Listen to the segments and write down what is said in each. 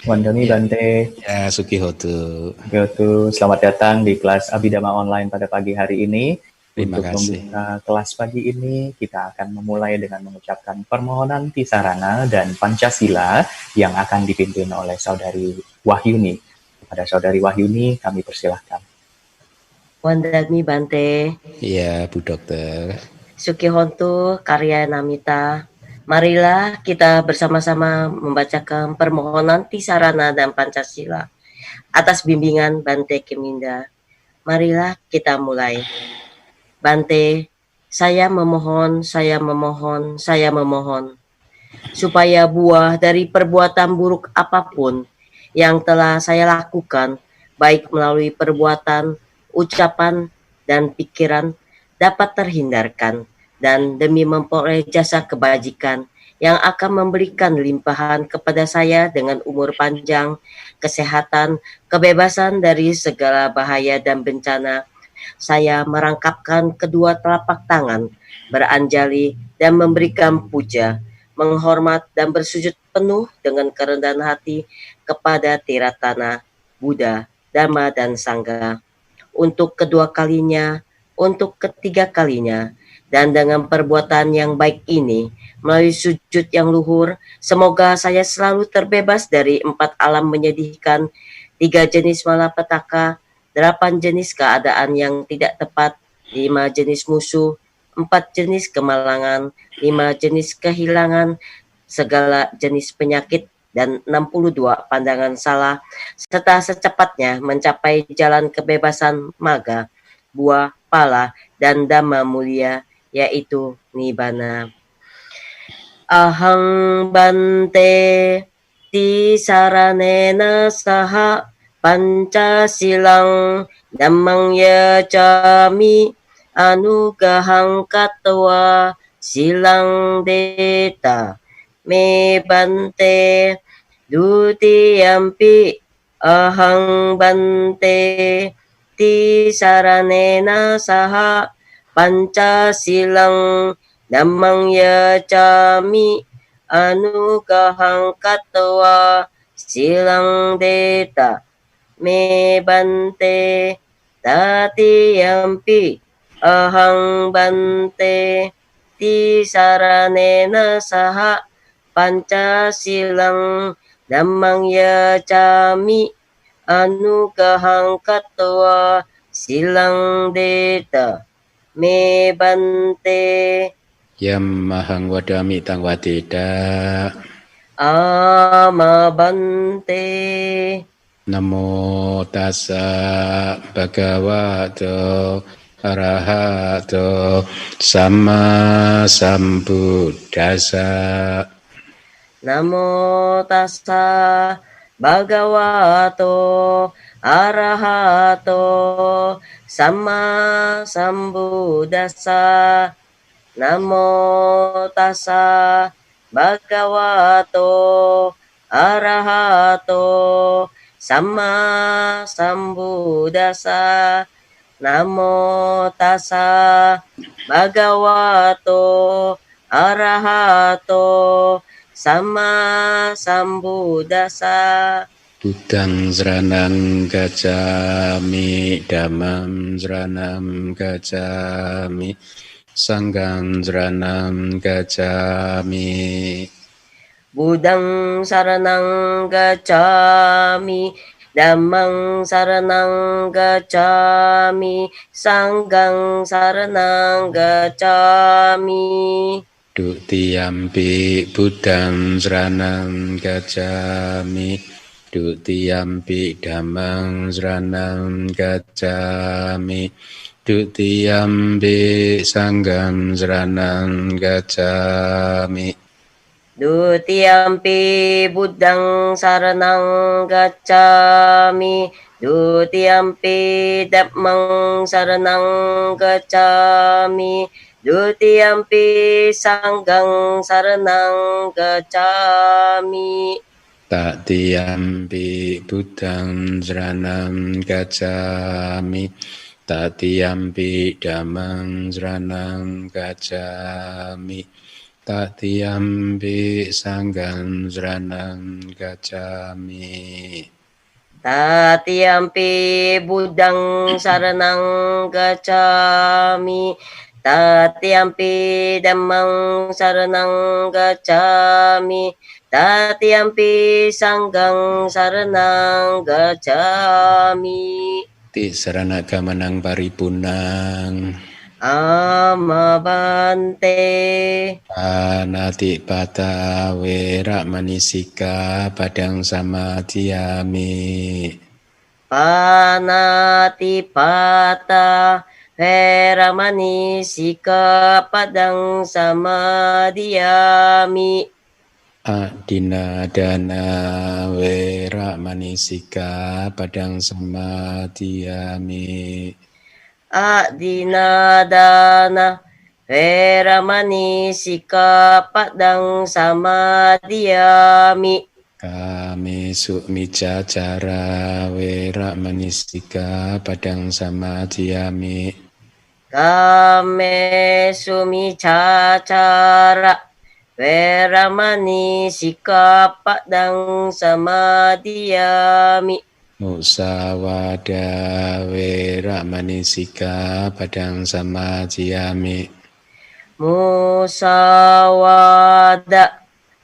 Wandami Ya, Bante, ya Sukihoto. selamat datang di kelas Abhidhamma Online pada pagi hari ini. Terima Untuk kasih. membuka kelas pagi ini, kita akan memulai dengan mengucapkan permohonan Tisarana dan Pancasila yang akan dipimpin oleh Saudari Wahyuni. Kepada Saudari Wahyuni, kami persilahkan. Wandami Bante, Iya, Bu Dokter. Sukihontu, Karya Namita. Marilah kita bersama-sama membacakan permohonan Tisarana dan Pancasila atas bimbingan Bante Keminda. Marilah kita mulai. Bante, saya memohon, supaya buah dari perbuatan buruk apapun yang telah saya lakukan, baik melalui perbuatan, ucapan, dan pikiran, dapat terhindarkan, dan demi memperoleh jasa kebajikan yang akan memberikan limpahan kepada saya dengan umur panjang, kesehatan, kebebasan dari segala bahaya dan bencana, saya merangkapkan kedua telapak tangan, beranjali dan memberikan puja, menghormat dan bersujud penuh dengan kerendahan hati kepada Tiratana, Buddha, Dhamma, dan Sangha. Untuk kedua kalinya, untuk ketiga kalinya, dan dengan perbuatan yang baik ini, melalui sujud yang luhur, semoga saya selalu terbebas dari 4 alam menyedihkan, 3 jenis malapetaka, 8 jenis keadaan yang tidak tepat, 5 jenis musuh, 4 jenis kemalangan, 5 jenis kehilangan, segala jenis penyakit, dan 62 pandangan salah, serta secepatnya mencapai jalan kebebasan maga, buah, pala, dan dhamma mulia, yaitu Nibbana. Ahang bante tisaranena saha Pancasilang dhammang yacami anugahang katwa silang deta me bante dutiyampi ahang bante tisaranena saha Pancasilang dhammang yacami anugahang katwa silang deta me bante tatiyampi ahang bante tisaranena saha Pancasilang dhammang yacami anugahang katwa silang deta me bante. Yam mahang wadami tang wadeda. Ama bante. Namo tassa bhagavato arahato sama sambuddhassa. Namo tassa bhagavato arahato sama sambuddhassa. Namo tassa bhagavato arahato sama sambuddhassa. Namo tassa bhagavato arahato sama sambuddhassa. Buddhang saranang gacchami, dhammam saranang gacchami, sanghang saranang gacchami. Buddhang saranang gacchami, dhammang saranang gacchami, sanghang saranang gacchami. Dutiyampi Buddhang saranang gacchami, dutiyampi dhammang saranang gacchami, dutiyampi sanghang saranang gacchami. Dutiyampi Buddhang saranang gacchami, dutiyampi dhammang saranang gacchami, dutiyampi sanghang saranang gacchami. Tatiyampi Buddhang saranang gacchami, tatiyampi dhammang saranang gacchami, Tatiyampi sanghang saranang gacchami. Tatiyampi buddhang saranang gacchami. Tatiyampi dhammang saranang gacchami. Tatiyampi sanghang saranang gacchami. Ti sarana gamanang paripurnang. Amabante. Panati pata wera manisika padang samadhiyami. Panati pata wera manisika padang samadhiyami. Adina dana wera manisika padang samadhiyami. Adina dana wera manisika padang samadhiyami. Kami micacara wera manisika padang samadhiyami. Kame sumicacara wera manisika padang samadhiyami. Musawada wera manisika padang samadhiyami. Musawada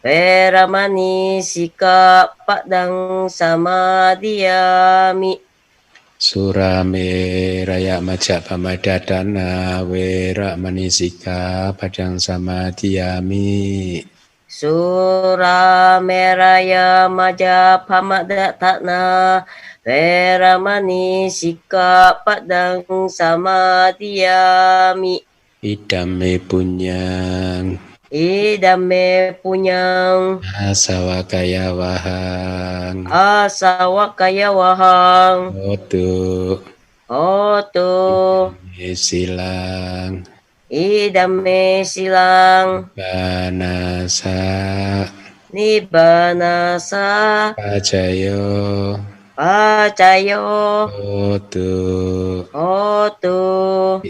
wera manisika padang samadhiyami. Surame raya majak pamadadana wera manisika padang samadhiyami. Surameraya majapamaddatana wera manisika padang samadhiyami. Idame punyang. Idame punyang. Asawakaya wahang. Asawakaya wahang. Otu. Otu. Silang. Idame silang. Banasa. Nibbanasa. Pacayo. Pacayo. Otu. Otu.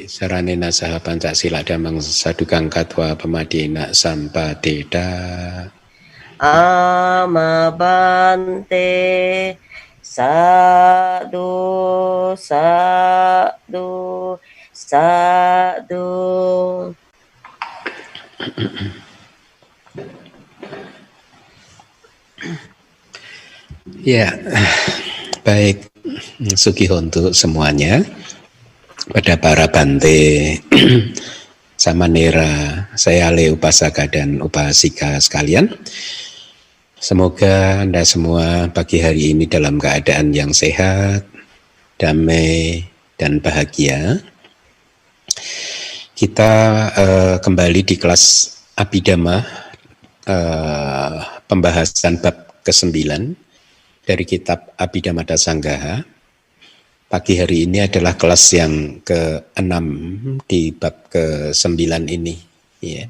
Saranena saha Pancasila damang sadukang katwa pemadina sampadeda. Amabante. Sadu. Sadu. Sadu. Ya, baik. Sugihon untuk semuanya. Pada para bante, samanera, sayale upasaka dan upasika sekalian. Semoga Anda semua pagi hari ini dalam keadaan yang sehat, damai, dan bahagia. Kita kembali di kelas Abhidhamma, pembahasan bab ke-9 dari kitab Abhidhamma Sanggaha. Pagi hari ini adalah kelas yang ke-6 di bab ke-9 ini. Ya.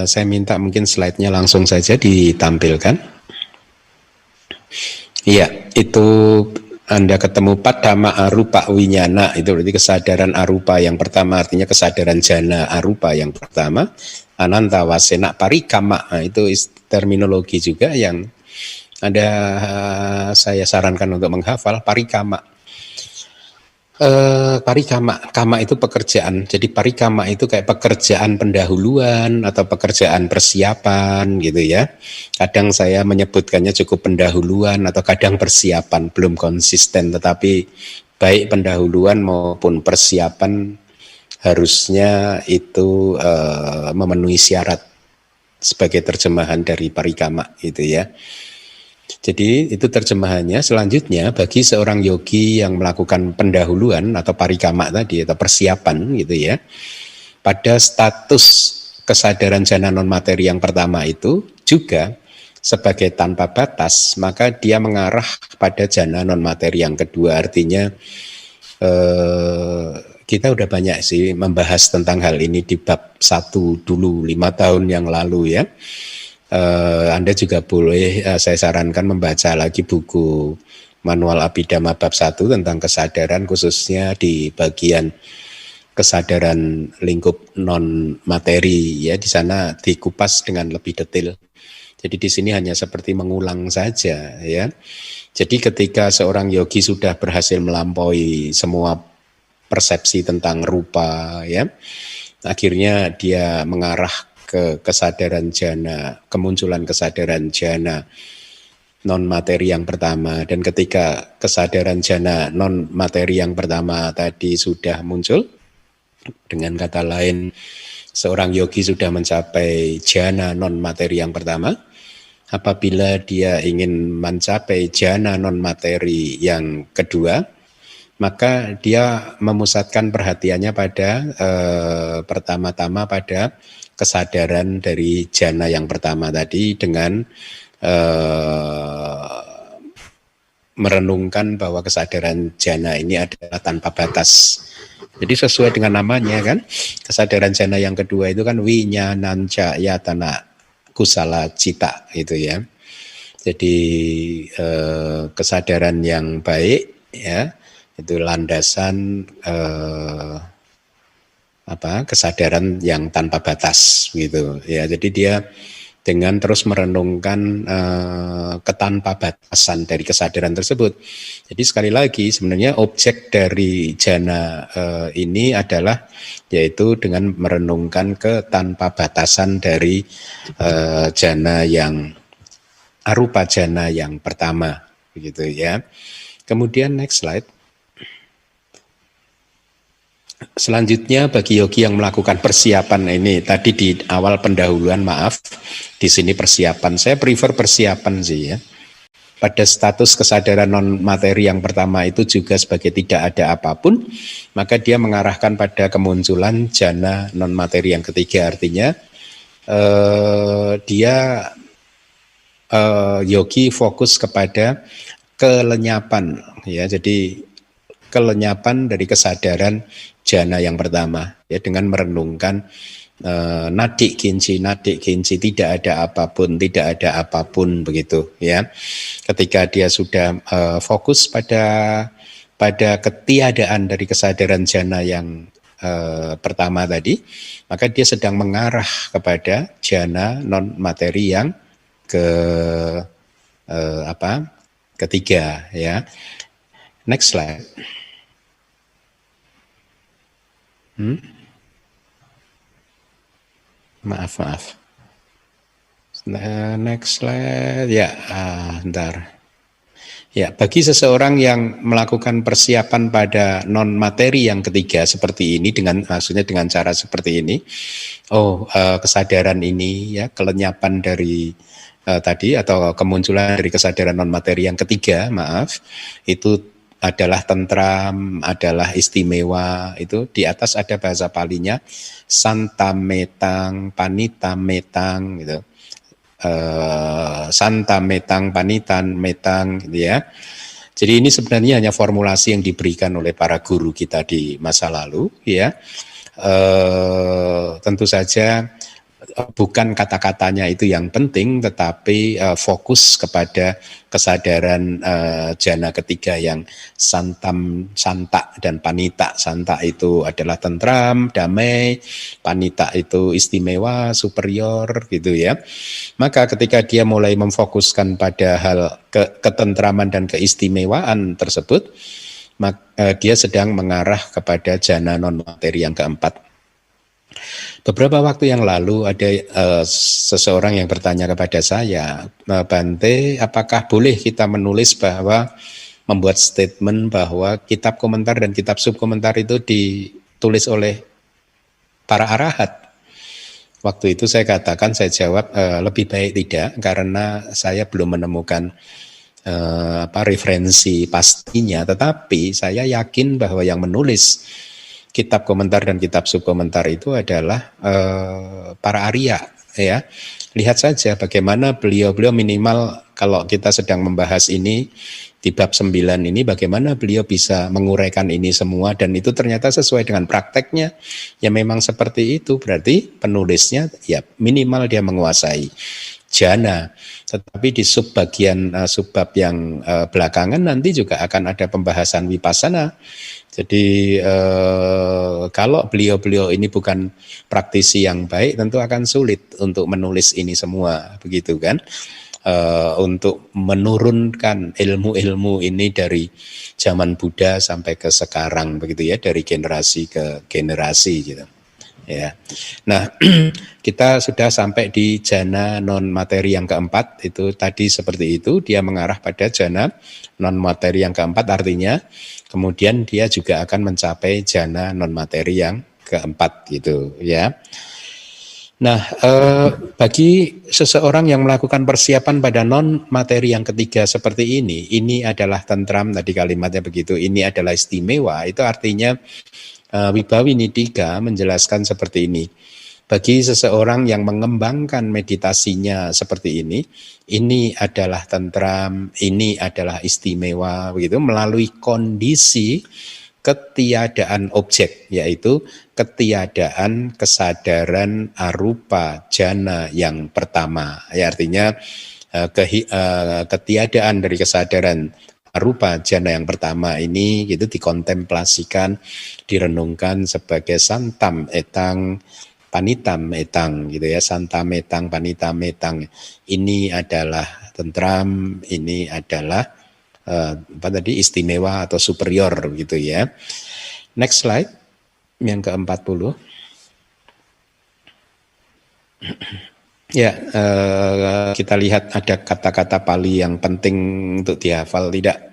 Saya minta mungkin slide-nya langsung saja ditampilkan. Iya, itu Anda ketemu Padama Arupa Winyana, itu berarti kesadaran arupa yang pertama, artinya kesadaran jana arupa yang pertama. Ananta wasena parikama, nah, itu terminologi juga yang saya sarankan untuk menghafal parikama. Parikama, kama itu pekerjaan. Jadi parikama itu kayak pekerjaan pendahuluan atau pekerjaan persiapan gitu ya. Kadang saya menyebutkannya cukup pendahuluan atau kadang persiapan, belum konsisten. Tetapi baik pendahuluan maupun persiapan harusnya itu memenuhi syarat sebagai terjemahan dari parikama gitu ya. Jadi itu terjemahannya. Selanjutnya bagi seorang yogi yang melakukan pendahuluan atau parikama tadi atau persiapan gitu ya, pada status kesadaran jana non materi yang pertama itu juga sebagai tanpa batas, maka dia mengarah pada jana non materi yang kedua. Artinya kita udah banyak sih membahas tentang hal ini di bab 1 dulu 5 tahun yang lalu ya. Anda juga boleh, saya sarankan membaca lagi buku Manual Abhidhamma bab 1 tentang kesadaran, khususnya di bagian kesadaran lingkup non materi ya, di sana dikupas dengan lebih detail. Jadi di sini hanya seperti mengulang saja ya. Jadi ketika seorang yogi sudah berhasil melampaui semua persepsi tentang rupa ya, akhirnya dia mengarah ke kesadaran jhana, kemunculan kesadaran jhana non materi yang pertama. Dan ketika kesadaran jhana non materi yang pertama tadi sudah muncul, dengan kata lain seorang yogi sudah mencapai jhana non materi yang pertama. Apabila dia ingin mencapai jhana non materi yang kedua, maka dia memusatkan perhatiannya pada pertama-tama pada kesadaran dari jhana yang pertama tadi dengan merenungkan bahwa kesadaran jhana ini adalah tanpa batas. Jadi sesuai dengan namanya kan, kesadaran jhana yang kedua itu kan winyananca yatana kusala cita itu ya. Jadi kesadaran yang baik ya, itu landasan kesadaran yang tanpa batas gitu ya. Jadi dia dengan terus merenungkan ketanpa batasan dari kesadaran tersebut. Jadi sekali lagi sebenarnya objek dari jhana ini adalah yaitu dengan merenungkan ketanpa batasan dari jhana yang arupa jhana yang pertama begitu ya. Kemudian next slide. Selanjutnya bagi yogi yang melakukan persiapan ini, tadi di awal pendahuluan maaf, di sini persiapan, saya prefer persiapan sih ya. Pada status kesadaran non materi yang pertama itu juga sebagai tidak ada apapun, maka dia mengarahkan pada kemunculan jhana non materi yang ketiga, artinya dia yogi fokus kepada kelenyapan ya, jadi kelenyapan dari kesadaran jhana yang pertama ya, dengan merenungkan nadik kinci tidak ada apapun begitu ya. Ketika dia sudah fokus pada ketiadaan dari kesadaran jhana yang pertama tadi, maka dia sedang mengarah kepada jhana non materi yang ketiga ya. Next slide. Maaf. Next slide. Ya, bentar. Ya, bagi seseorang yang melakukan persiapan pada non materi yang ketiga seperti ini, maksudnya dengan cara seperti ini, kesadaran ini ya, kelenyapan dari tadi atau kemunculan dari kesadaran non materi yang ketiga, itu adalah tentram, adalah istimewa. Itu di atas ada bahasa palinya santametang, panitametang gitu. Santametang, panitan, metang gitu ya. Jadi ini sebenarnya hanya formulasi yang diberikan oleh para guru kita di masa lalu ya. Tentu saja bukan kata-katanya itu yang penting, tetapi fokus kepada kesadaran jhana ketiga yang santa dan panita. Santa itu adalah tentram, damai, panita itu istimewa, superior gitu ya. Maka ketika dia mulai memfokuskan pada hal ketentraman dan keistimewaan tersebut, dia sedang mengarah kepada jhana non materi yang keempat. Beberapa waktu yang lalu ada seseorang yang bertanya kepada saya, Bante, apakah boleh kita menulis bahwa membuat statement bahwa kitab komentar dan kitab subkomentar itu ditulis oleh para arahat? Waktu itu saya katakan, saya jawab lebih baik tidak, karena saya belum menemukan referensi pastinya, tetapi saya yakin bahwa yang menulis kitab komentar dan kitab subkomentar itu adalah para Arya ya. Lihat saja bagaimana beliau minimal kalau kita sedang membahas ini di bab 9 ini, bagaimana beliau bisa menguraikan ini semua, dan itu ternyata sesuai dengan prakteknya. Ya memang seperti itu, berarti penulisnya ya minimal dia menguasai jana. Tetapi di subbab yang belakangan nanti juga akan ada pembahasan vipassana. Jadi kalau beliau-beliau ini bukan praktisi yang baik, tentu akan sulit untuk menulis ini semua, begitu kan? Untuk menurunkan ilmu-ilmu ini dari zaman Buddha sampai ke sekarang, begitu ya, dari generasi ke generasi gitu. Ya. Nah, kita sudah sampai di jana non materi yang keempat. Itu tadi seperti itu, dia mengarah pada jana non materi yang keempat, artinya kemudian dia juga akan mencapai jana non materi yang keempat gitu ya. Nah, bagi seseorang yang melakukan persiapan pada non materi yang ketiga seperti ini adalah tentram, tadi kalimatnya begitu, ini adalah istimewa. Itu artinya Wibawinidika menjelaskan seperti ini. Bagi seseorang yang mengembangkan meditasinya seperti ini adalah tentram, ini adalah istimewa, begitu, melalui kondisi ketiadaan objek, yaitu ketiadaan kesadaran arupa jana yang pertama. Ya, artinya ketiadaan dari kesadaran arupa jana yang pertama ini gitu dikontemplasikan, direnungkan sebagai santam etang panitam etang gitu ya, santam etang panitam etang. Ini adalah tentram, ini adalah apa tadi, istimewa atau superior gitu ya. Next slide yang ke-40. Ya, kita lihat ada kata-kata Pali yang penting untuk dihafal, tidak?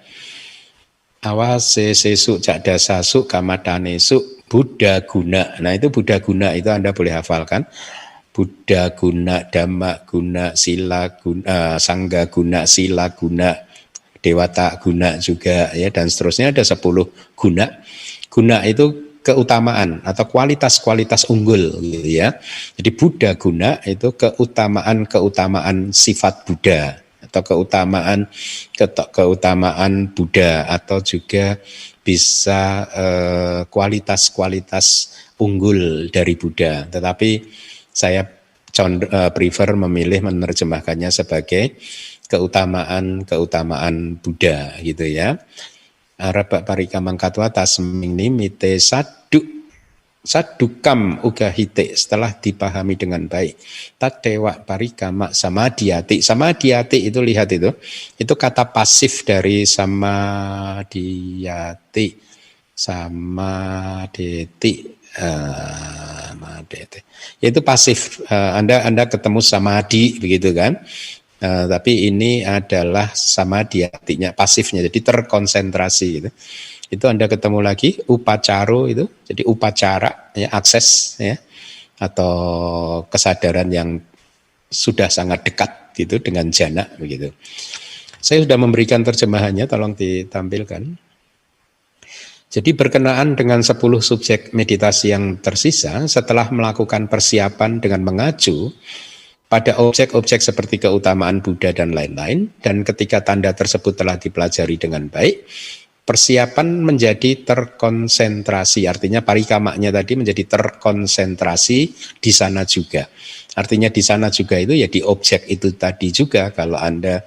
Awase sesu cakda sasu kamadane su Buddha guna. Nah, itu Buddha guna itu Anda boleh hafalkan. Buddha guna, Dhamma guna, Sila guna, Sangga guna, Sila guna, Dewata guna juga ya, dan seterusnya ada 10 guna. Guna itu keutamaan atau kualitas-kualitas unggul gitu ya. Jadi Buddha guna itu keutamaan sifat Buddha atau keutamaan Buddha, atau juga bisa kualitas-kualitas unggul dari Buddha. Tetapi saya prefer memilih menerjemahkannya sebagai keutamaan Buddha gitu ya. Arabak parikamang katwa tasming nimite sadukam ugahite, setelah dipahami dengan baik, tadewa parikama samadhyati. Samadhyati itu, lihat itu kata pasif dari samadhyati, yaitu pasif. Anda ketemu samadhi begitu kan. Tapi ini adalah samadhi, artinya pasifnya, jadi terkonsentrasi gitu. Itu Anda ketemu lagi upacaro itu, jadi upacara ya, akses ya, atau kesadaran yang sudah sangat dekat gitu dengan jana begitu. Saya sudah memberikan terjemahannya, tolong ditampilkan. Jadi berkenaan dengan 10 subjek meditasi yang tersisa, setelah melakukan persiapan dengan mengacu pada objek-objek seperti keutamaan Buddha dan lain-lain, dan ketika tanda tersebut telah dipelajari dengan baik, persiapan menjadi terkonsentrasi, artinya parikamanya tadi menjadi terkonsentrasi di sana juga. Artinya di sana juga itu ya di objek itu tadi juga. Kalau Anda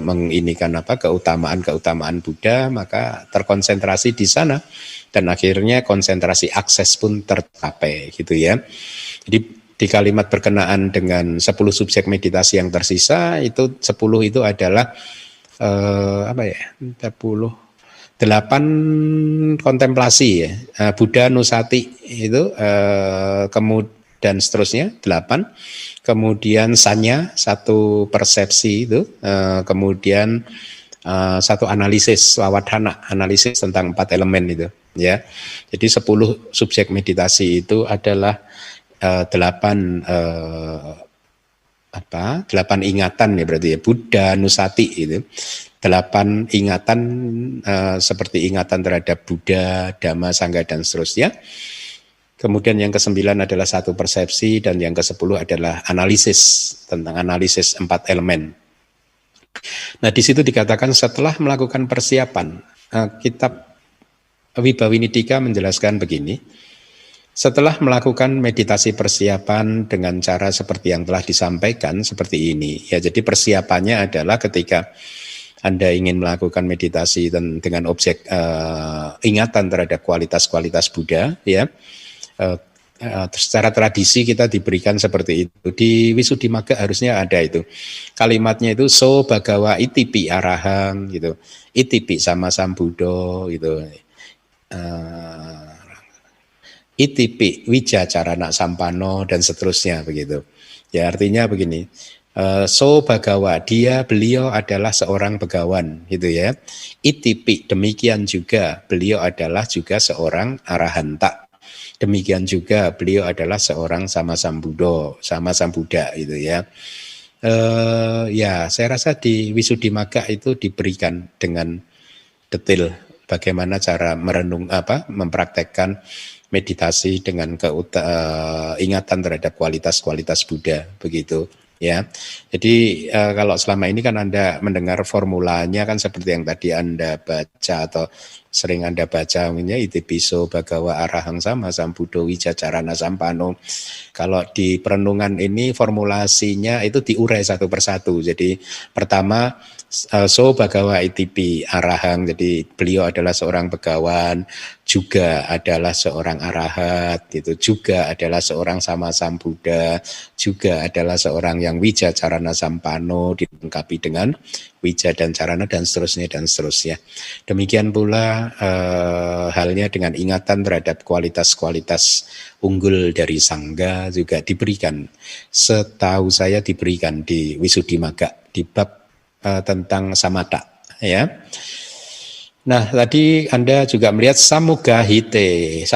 menginikan keutamaan Buddha, maka terkonsentrasi di sana, dan akhirnya konsentrasi akses pun tercapai gitu ya. Jadi di kalimat berkenaan dengan 10 subjek meditasi yang tersisa, itu 10 itu adalah 8 kontemplasi ya. Buddha Nusati itu dan seterusnya 8. Kemudian sanya, 1 persepsi itu, kemudian 1 analisis wawadhana, analisis tentang 4 elemen itu ya. Jadi 10 subjek meditasi itu adalah 8 ingatan ya, berarti ya, Buddha Nusati itu 8 ingatan, seperti ingatan terhadap Buddha, Dhamma, Sangga dan seterusnya. Kemudian yang ke-9 adalah 1 persepsi, dan yang ke-10 adalah analisis, tentang analisis 4 elemen. Nah, di situ dikatakan setelah melakukan persiapan, kitab Wibawinidika menjelaskan begini. Setelah melakukan meditasi persiapan dengan cara seperti yang telah disampaikan seperti ini, ya jadi persiapannya adalah ketika Anda ingin melakukan meditasi dengan objek ingatan terhadap kualitas-kualitas Buddha, ya. Secara tradisi kita diberikan seperti itu. Di Wisuddhimagga harusnya ada itu. Kalimatnya itu so bhagawa itipi arahang gitu. Itipi sama sambuddho gitu. Itipi wijacarana sampano dan seterusnya begitu. Ya artinya begini. So bhagawa, beliau adalah seorang begawan gitu ya. Itipi, demikian juga beliau adalah juga seorang arahanta. Demikian juga beliau adalah seorang sama sambuddho, sama sambuddha gitu ya. Ya saya rasa di Wisuddhimagga itu diberikan dengan detail bagaimana cara mempraktekkan meditasi dengan ingatan terhadap kualitas-kualitas Buddha begitu. Ya, jadi kalau selama ini kan Anda mendengar formulanya kan seperti yang tadi Anda baca atau sering Anda baca, misalnya itipiso bhagawa arahang sama sambuddho wijacarana sampano. Kalau di perenungan ini formulasinya itu diurai satu persatu. Jadi pertama so bhagawa itipi arahang, jadi beliau adalah seorang begawan, juga adalah seorang arahat, gitu, juga adalah seorang sama sambuddha, juga adalah seorang yang wijacarana sampano, dilengkapi dengan wija dan carana dan seterusnya dan seterusnya. Demikian pula halnya dengan ingatan terhadap kualitas-kualitas unggul dari sangga juga diberikan. Setahu saya diberikan di Wisuddhimagga di bab tentang samatha ya. Nah, tadi Anda juga melihat samugahita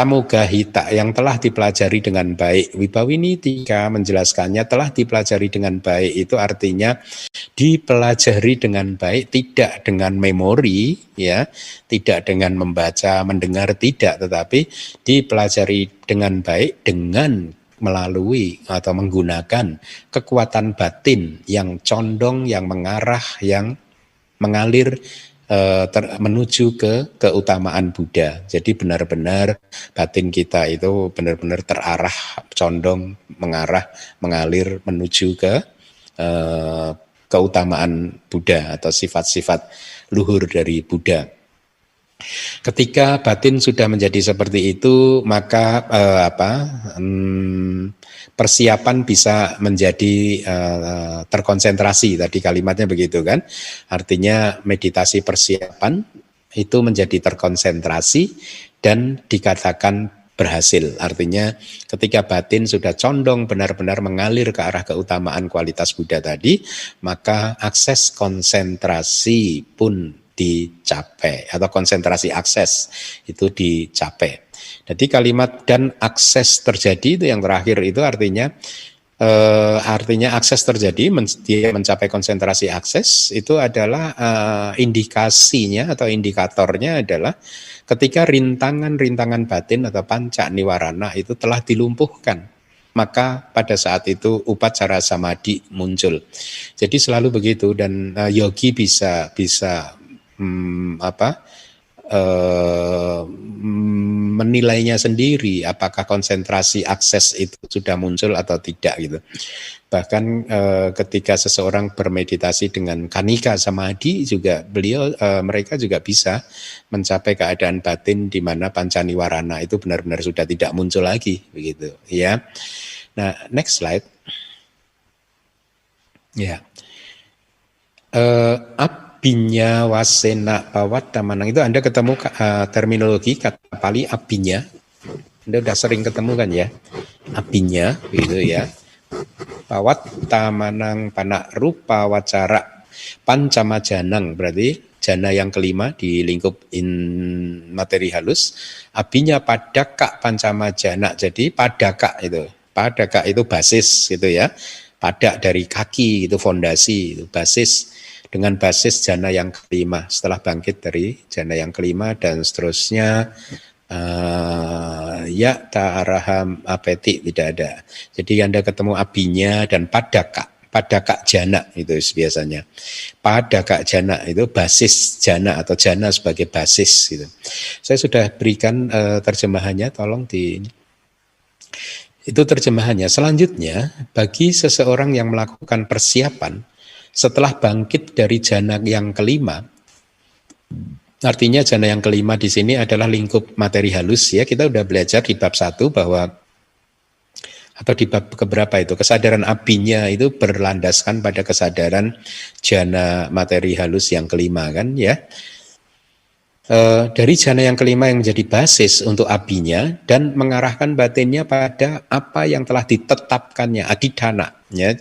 yang telah dipelajari dengan baik. Wibawinitika menjelaskannya telah dipelajari dengan baik, itu artinya dipelajari dengan baik, tidak dengan memori ya, tidak dengan membaca, mendengar, tidak, tetapi dipelajari dengan baik dengan melalui atau menggunakan kekuatan batin yang condong, yang mengarah, yang mengalir menuju ke keutamaan Buddha. Jadi benar-benar batin kita itu benar-benar terarah, condong, mengarah, mengalir menuju ke keutamaan Buddha atau sifat-sifat luhur dari Buddha. Ketika batin sudah menjadi seperti itu, maka persiapan bisa menjadi terkonsentrasi. Tadi kalimatnya begitu kan. Artinya meditasi persiapan itu menjadi terkonsentrasi dan dikatakan berhasil. Artinya ketika batin sudah condong benar-benar mengalir ke arah keutamaan kualitas Buddha tadi, maka akses konsentrasi pun dicapai atau konsentrasi akses itu dicapai. Jadi kalimat dan akses terjadi itu yang terakhir itu artinya akses terjadi, dia mencapai konsentrasi akses itu adalah indikasinya atau indikatornya adalah ketika rintangan-rintangan batin atau panca niwarana itu telah dilumpuhkan. Maka pada saat itu upacara samadhi muncul. Jadi selalu begitu dan yogi bisa menilainya sendiri apakah konsentrasi akses itu sudah muncul atau tidak gitu. Bahkan ketika seseorang bermeditasi dengan kanika samadhi juga mereka juga bisa mencapai keadaan batin di mana panca niwarana itu benar-benar sudah tidak muncul lagi begitu ya. Nah, next slide. Ya. Abinya wasena pawatamanang itu Anda ketemu terminologi kata Pali abinya. Anda sudah sering ketemu kan ya? Abinya gitu ya. Pawatamanang panak rupa wacara pancamajanang berarti jana yang kelima di lingkup materi halus. Abinya padaka pancamajana. Jadi padaka itu basis gitu ya. Padak dari kaki itu fondasi, itu basis. Dengan basis jana yang kelima, setelah bangkit dari jana yang kelima dan seterusnya ya ta'araham apeti tidak ada. Jadi Anda ketemu abinya dan padaka jana itu biasanya. Padaka jana itu basis jana atau jana sebagai basis gitu. Saya sudah berikan terjemahannya, tolong di ini. Itu terjemahannya. Selanjutnya, bagi seseorang yang melakukan persiapan setelah bangkit dari jana yang kelima, artinya jana yang kelima di sini adalah lingkup materi halus ya. Kita udah belajar di bab 1 bahwa, atau di bab keberapa itu, kesadaran apinya itu berlandaskan pada kesadaran jana materi halus yang kelima kan ya. Dari jana yang kelima yang menjadi basis untuk apinya dan mengarahkan batinnya pada apa yang telah ditetapkannya, adidana ya.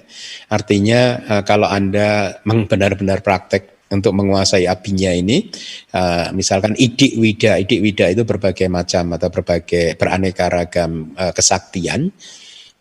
Artinya kalau Anda benar-benar praktek untuk menguasai apinya ini, misalkan idik wida itu berbagai macam atau berbagai beraneka ragam kesaktian.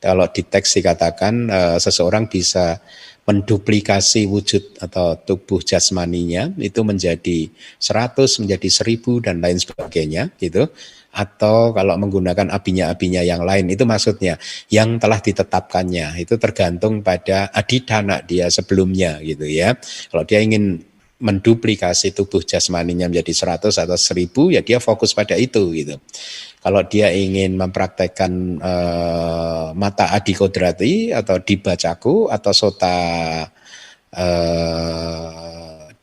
Kalau di teks dikatakan seseorang bisa menduplikasi wujud atau tubuh jasmaninya itu menjadi 100, menjadi 1000 dan lain sebagainya gitu. Atau kalau menggunakan apinya yang lain, itu maksudnya yang telah ditetapkannya, itu tergantung pada adidana dia sebelumnya gitu ya. Kalau dia ingin menduplikasi tubuh jasmaninya menjadi 100 atau 1000, ya dia fokus pada itu gitu. Kalau dia ingin mempraktekkan mata adikodrati atau dibacaku atau sota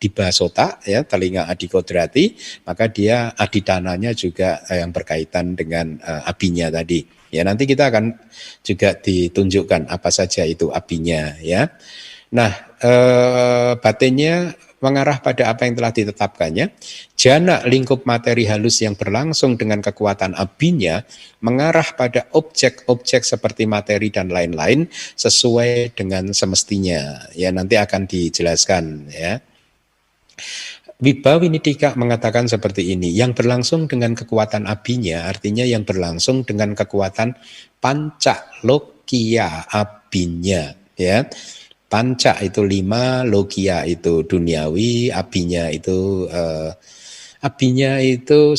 diba sota ya, telinga adikodrati, maka dia adidananya juga yang berkaitan dengan apinya tadi. Ya, nanti kita akan juga ditunjukkan apa saja itu apinya ya. Nah, batinnya mengarah pada apa yang telah ditetapkannya. Jana lingkup materi halus yang berlangsung dengan kekuatan apinya mengarah pada objek-objek seperti materi dan lain-lain sesuai dengan semestinya. Ya, nanti akan dijelaskan ya. Wibawinidika mengatakan seperti ini, yang berlangsung dengan kekuatan apinya, artinya yang berlangsung dengan kekuatan pancalokia apinya ya. Panca itu 5, logia itu duniawi, apinya itu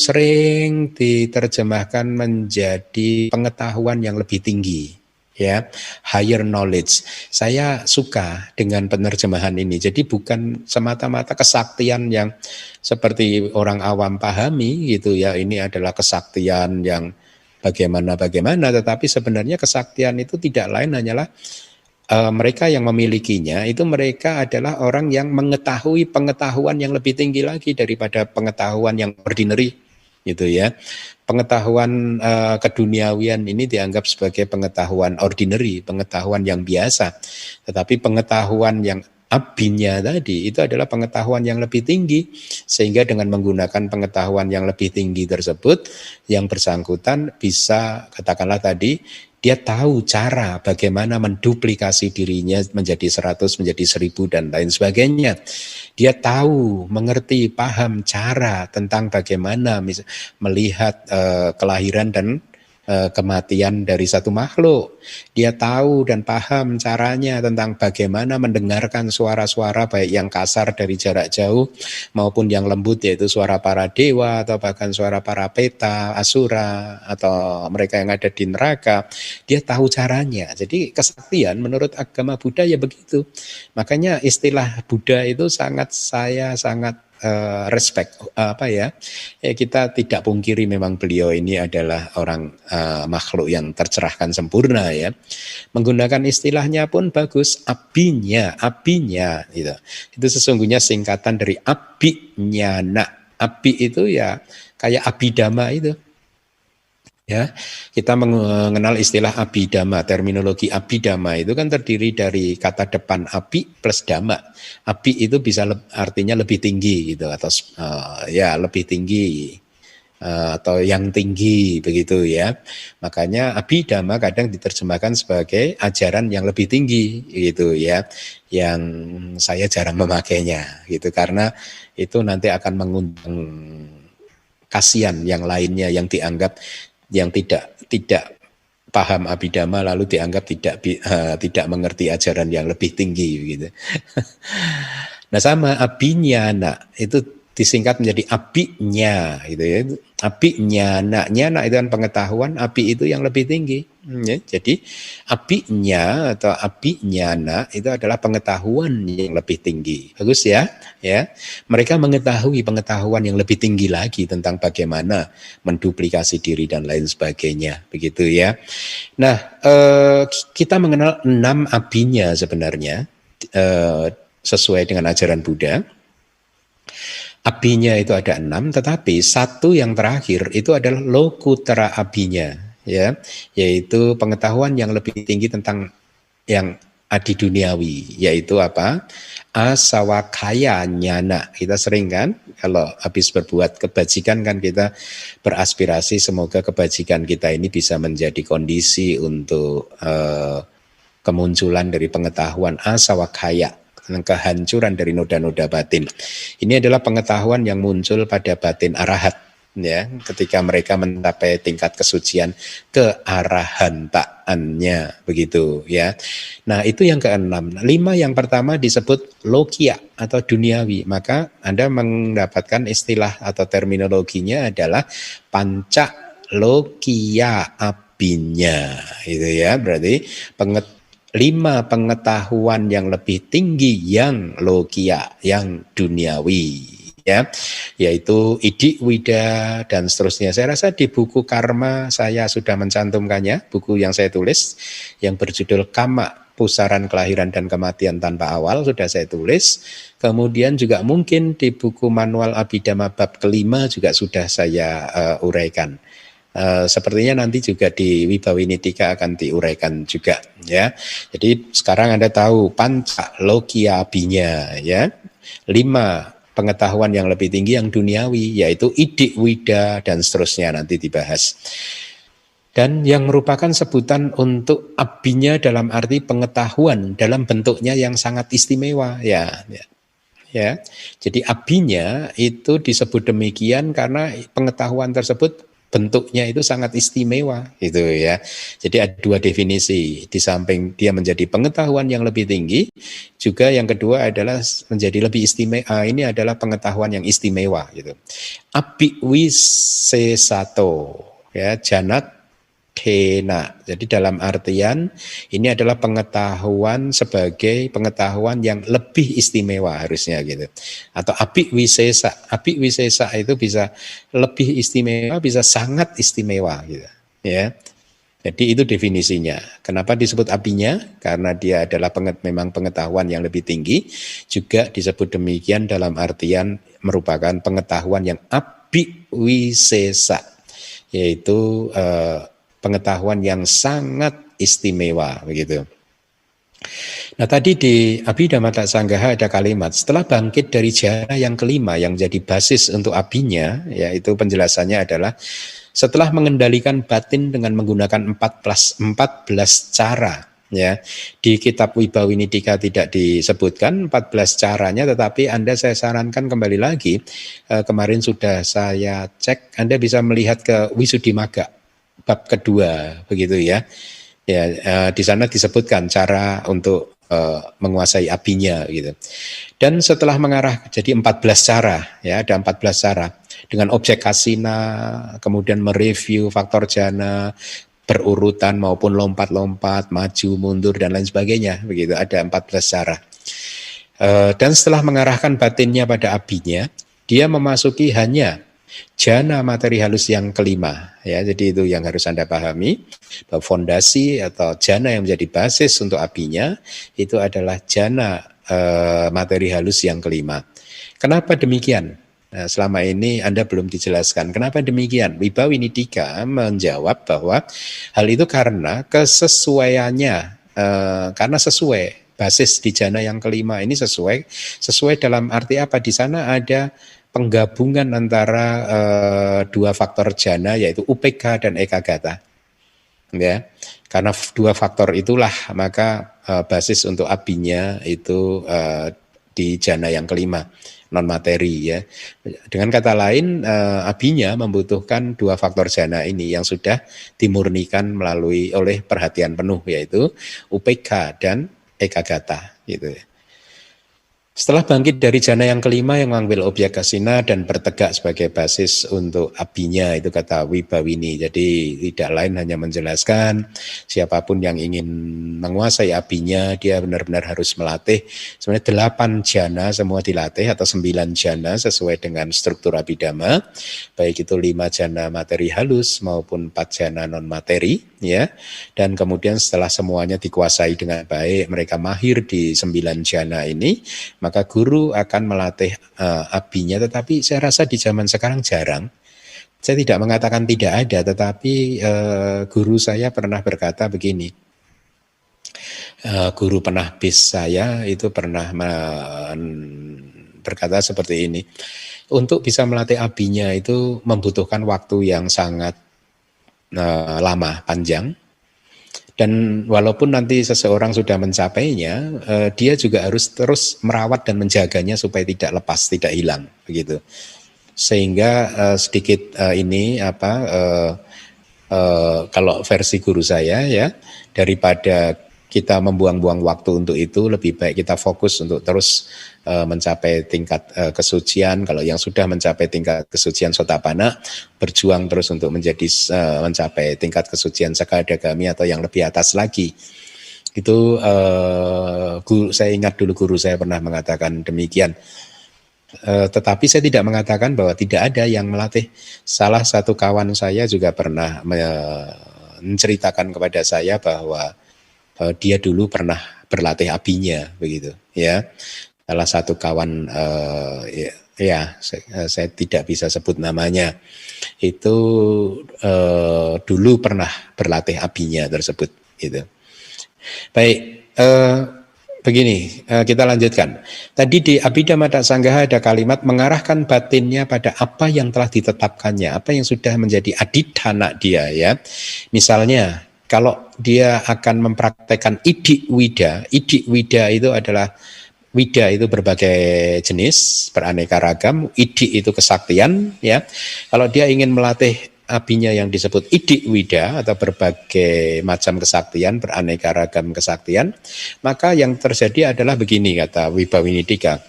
sering diterjemahkan menjadi pengetahuan yang lebih tinggi ya, higher knowledge. Saya suka dengan penerjemahan ini. Jadi bukan semata-mata kesaktian yang seperti orang awam pahami gitu ya, ini adalah kesaktian yang bagaimana, tetapi sebenarnya kesaktian itu tidak lain hanyalah mereka yang memilikinya itu mereka adalah orang yang mengetahui pengetahuan yang lebih tinggi lagi daripada pengetahuan yang ordinary gitu ya. Pengetahuan keduniawian ini dianggap sebagai pengetahuan ordinary, pengetahuan yang biasa. Tetapi pengetahuan yang abinya tadi itu adalah pengetahuan yang lebih tinggi, sehingga dengan menggunakan pengetahuan yang lebih tinggi tersebut yang bersangkutan bisa, katakanlah tadi, dia tahu cara bagaimana menduplikasi dirinya menjadi 100, menjadi 1000 dan lain sebagainya. Dia tahu, mengerti, paham cara tentang bagaimana melihat kelahiran dan kematian dari satu makhluk. Dia tahu dan paham caranya tentang bagaimana mendengarkan suara-suara baik yang kasar dari jarak jauh maupun yang lembut, yaitu suara para dewa atau bahkan suara para peta, asura atau mereka yang ada di neraka. Dia tahu caranya. Jadi kesaktian menurut agama Buddha ya begitu. Makanya istilah Buddha itu saya sangat respect kita tidak pungkiri memang beliau ini adalah orang makhluk yang tercerahkan sempurna ya. Menggunakan istilahnya pun bagus, apinya gitu. Itu sesungguhnya singkatan dari abinyana. Api itu ya kayak abidama itu. Ya, kita mengenal istilah abidama, terminologi abidama itu kan terdiri dari kata depan api plus dama. Api itu bisa artinya lebih tinggi gitu, atau lebih tinggi atau yang tinggi begitu ya. Makanya abidama kadang diterjemahkan sebagai ajaran yang lebih tinggi gitu ya. Yang saya jarang memakainya gitu karena itu nanti akan mengundang kasihan yang lainnya yang dianggap yang tidak paham abidama lalu dianggap tidak mengerti ajaran yang lebih tinggi gitu. Nah sama abinyana itu disingkat menjadi abinya gitu ya. Abinyana, nyana itu kan pengetahuan, abi itu yang lebih tinggi. Ya, jadi abinya atau abinyana itu adalah pengetahuan yang lebih tinggi. Bagus ya, ya. Mereka mengetahui pengetahuan yang lebih tinggi lagi tentang bagaimana menduplikasi diri dan lain sebagainya, begitu ya. Nah, kita mengenal 6 abinya sebenarnya sesuai dengan ajaran Buddha. Abinya itu ada 6, tetapi satu yang terakhir itu adalah lokutera abinya, ya, yaitu pengetahuan yang lebih tinggi tentang yang adi duniawi, yaitu apa? Asawakaya nyana. Kita sering kan kalau habis berbuat kebajikan kan kita beraspirasi semoga kebajikan kita ini bisa menjadi kondisi untuk kemunculan dari pengetahuan asawakaya, kehancuran dari noda-noda batin. Ini adalah pengetahuan yang muncul pada batin arahat, ya, ketika mereka mencapai tingkat kesucian kearahantaannya, begitu ya. Nah, itu yang ke-6. 5 yang pertama disebut lokia atau duniawi, maka Anda mendapatkan istilah atau terminologinya adalah panca lokia abinya, itu ya. Berarti 5 pengetahuan yang lebih tinggi yang lokia, yang duniawi, ya, yaitu idik, wida, dan seterusnya. Saya rasa di buku Karma saya sudah mencantumkannya, buku yang saya tulis yang berjudul Kama, Pusaran Kelahiran dan Kematian Tanpa Awal, sudah saya tulis. Kemudian juga mungkin di buku Manual Abhidhamma bab ke-5 juga sudah saya uraikan. Sepertinya nanti juga di Wibawinitika akan diuraikan juga, ya. Jadi sekarang Anda tahu panca lokia abinya, ya. 5 pengetahuan yang lebih tinggi yang duniawi, yaitu idik, wida, dan seterusnya nanti dibahas. Dan yang merupakan sebutan untuk abinya dalam arti pengetahuan dalam bentuknya yang sangat istimewa, ya. Ya. Jadi abinya itu disebut demikian karena pengetahuan tersebut bentuknya itu sangat istimewa, gitu ya. Jadi ada 2 definisi. Di samping dia menjadi pengetahuan yang lebih tinggi, juga yang kedua adalah menjadi lebih istimewa. Ini adalah pengetahuan yang istimewa, gitu. Abhiwisesato, ya, janat Kena. Jadi dalam artian ini adalah pengetahuan sebagai pengetahuan yang lebih istimewa harusnya, gitu. Atau abhiwisesa. Abhiwisesa itu bisa lebih istimewa, bisa sangat istimewa, gitu. Ya. Jadi itu definisinya. Kenapa disebut abinya? Karena dia adalah memang pengetahuan yang lebih tinggi. Juga disebut demikian dalam artian merupakan pengetahuan yang abhiwisesa, yaitu pengetahuan yang sangat istimewa, begitu. Nah, tadi di Abhidhamma Sanggaha ada kalimat setelah bangkit dari jana yang kelima yang jadi basis untuk abinya, yaitu penjelasannya adalah setelah mengendalikan batin dengan menggunakan 14 cara, ya. Di kitab Wibawinitika tidak disebutkan 14 caranya, tetapi saya sarankan kembali lagi, kemarin sudah saya cek, Anda bisa melihat ke Wisuddhimagga bab kedua, begitu ya. Ya, di sana disebutkan cara untuk menguasai abinya, gitu. Dan setelah mengarah jadi 14 cara, ya, ada 14 cara dengan objek kasina, kemudian mereview faktor jana berurutan maupun lompat-lompat, maju, mundur dan lain sebagainya, begitu. Ada 14 cara. Dan setelah mengarahkan batinnya pada abinya, dia memasuki hanya jana materi halus yang kelima, ya. Jadi itu yang harus Anda pahami, bahwa fondasi atau jana yang menjadi basis untuk abinya itu adalah jana materi halus yang kelima. Kenapa demikian? Nah, selama ini Anda belum dijelaskan kenapa demikian. Wibawinitika menjawab bahwa hal itu karena kesesuaiannya, karena sesuai basis di jana yang kelima ini sesuai dalam arti apa? Di sana ada penggabungan antara 2 faktor jana, yaitu UPK dan ekagata, ya. Karena 2 faktor itulah maka basis untuk abinya itu di jana yang kelima, non materi, ya. Dengan kata lain, abinya membutuhkan 2 faktor jana ini yang sudah dimurnikan oleh perhatian penuh, yaitu UPK dan ekagata, gitu. Setelah bangkit dari jana yang kelima yang mengambil objek kasina dan bertegak sebagai basis untuk abinya, itu kata Wibawini. Jadi tidak lain hanya menjelaskan siapapun yang ingin menguasai abinya, dia benar-benar harus melatih. Sebenarnya 8 jana semua dilatih atau 9 jana sesuai dengan struktur abhidhamma, baik itu 5 jana materi halus maupun 4 jana non materi, ya. Dan kemudian setelah semuanya dikuasai dengan baik, mereka mahir di 9 jana ini, maka guru akan melatih abinya. Tetapi saya rasa di zaman sekarang jarang. Saya tidak mengatakan tidak ada, tetapi guru saya pernah berkata begini. Guru penahbis saya itu pernah berkata seperti ini. Untuk bisa melatih abinya itu membutuhkan waktu yang sangat lama, panjang. Dan walaupun nanti seseorang sudah mencapainya, dia juga harus terus merawat dan menjaganya supaya tidak lepas, tidak hilang, begitu. Sehingga sedikit ini kalau versi guru saya, ya, daripada kita membuang-buang waktu untuk itu, lebih baik kita fokus untuk terus mencapai tingkat kesucian. Kalau yang sudah mencapai tingkat kesucian Sotapanna, berjuang terus untuk mencapai tingkat kesucian Sakadagami atau yang lebih atas lagi. Itu saya ingat dulu guru saya pernah mengatakan demikian. Tetapi saya tidak mengatakan bahwa tidak ada yang melatih. Salah satu kawan saya juga pernah menceritakan kepada saya bahwa dia dulu pernah berlatih abinya, begitu, ya. Salah satu kawan, saya tidak bisa sebut namanya, itu dulu pernah berlatih abinya tersebut, gitu. Baik, begini, kita lanjutkan. Tadi di Abhidhamma Sanggaha ada kalimat mengarahkan batinnya pada apa yang telah ditetapkannya, apa yang sudah menjadi adidhana dia, ya. Misalnya, kalau dia akan mempraktekkan idik wida itu adalah, wida itu berbagai jenis, beraneka ragam, idik itu kesaktian, ya. Kalau dia ingin melatih abinya yang disebut idik wida atau berbagai macam kesaktian, beraneka ragam kesaktian, maka yang terjadi adalah begini, kata Wibawinidika.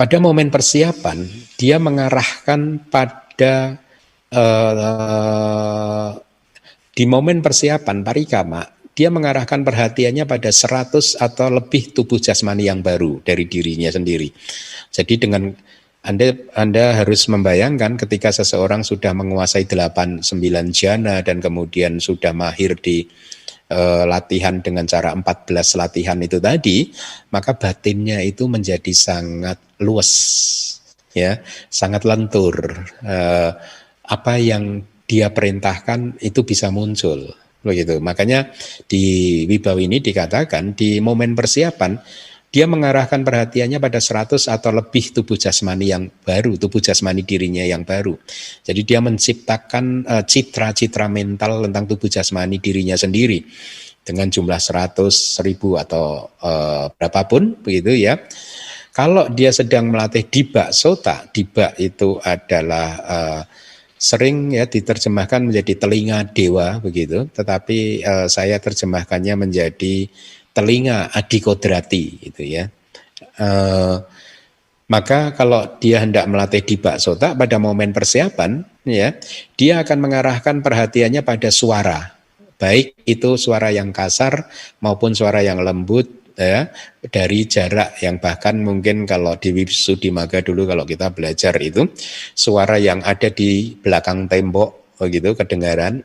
Pada momen persiapan, dia mengarahkan pada di momen persiapan parikama, dia mengarahkan perhatiannya pada 100 atau lebih tubuh jasmani yang baru dari dirinya sendiri. Jadi dengan Anda harus membayangkan ketika seseorang sudah menguasai 8-9 jana dan kemudian sudah mahir di latihan dengan cara 14 latihan itu tadi, maka batinnya itu menjadi sangat luas, ya, sangat lentur. Apa yang dia perintahkan itu bisa muncul, begitu. Makanya di Wibawini dikatakan di momen persiapan dia mengarahkan perhatiannya pada 100 atau lebih tubuh jasmani yang baru, tubuh jasmani dirinya yang baru. Jadi dia menciptakan citra-citra mental tentang tubuh jasmani dirinya sendiri dengan jumlah 100, 1000 atau berapapun, begitu, ya. Kalau dia sedang melatih Dibak Sota, Dibak itu adalah sering, ya, diterjemahkan menjadi telinga dewa, begitu. Tetapi saya terjemahkannya menjadi telinga Adikodrati, gitu, ya. Maka kalau dia hendak melatih Dibak Sota pada momen persiapan, ya, dia akan mengarahkan perhatiannya pada suara, baik itu suara yang kasar maupun suara yang lembut, ya, dari jarak yang bahkan mungkin kalau di Wisuddhimagga dulu kalau kita belajar itu suara yang ada di belakang tembok, begitu, kedengaran.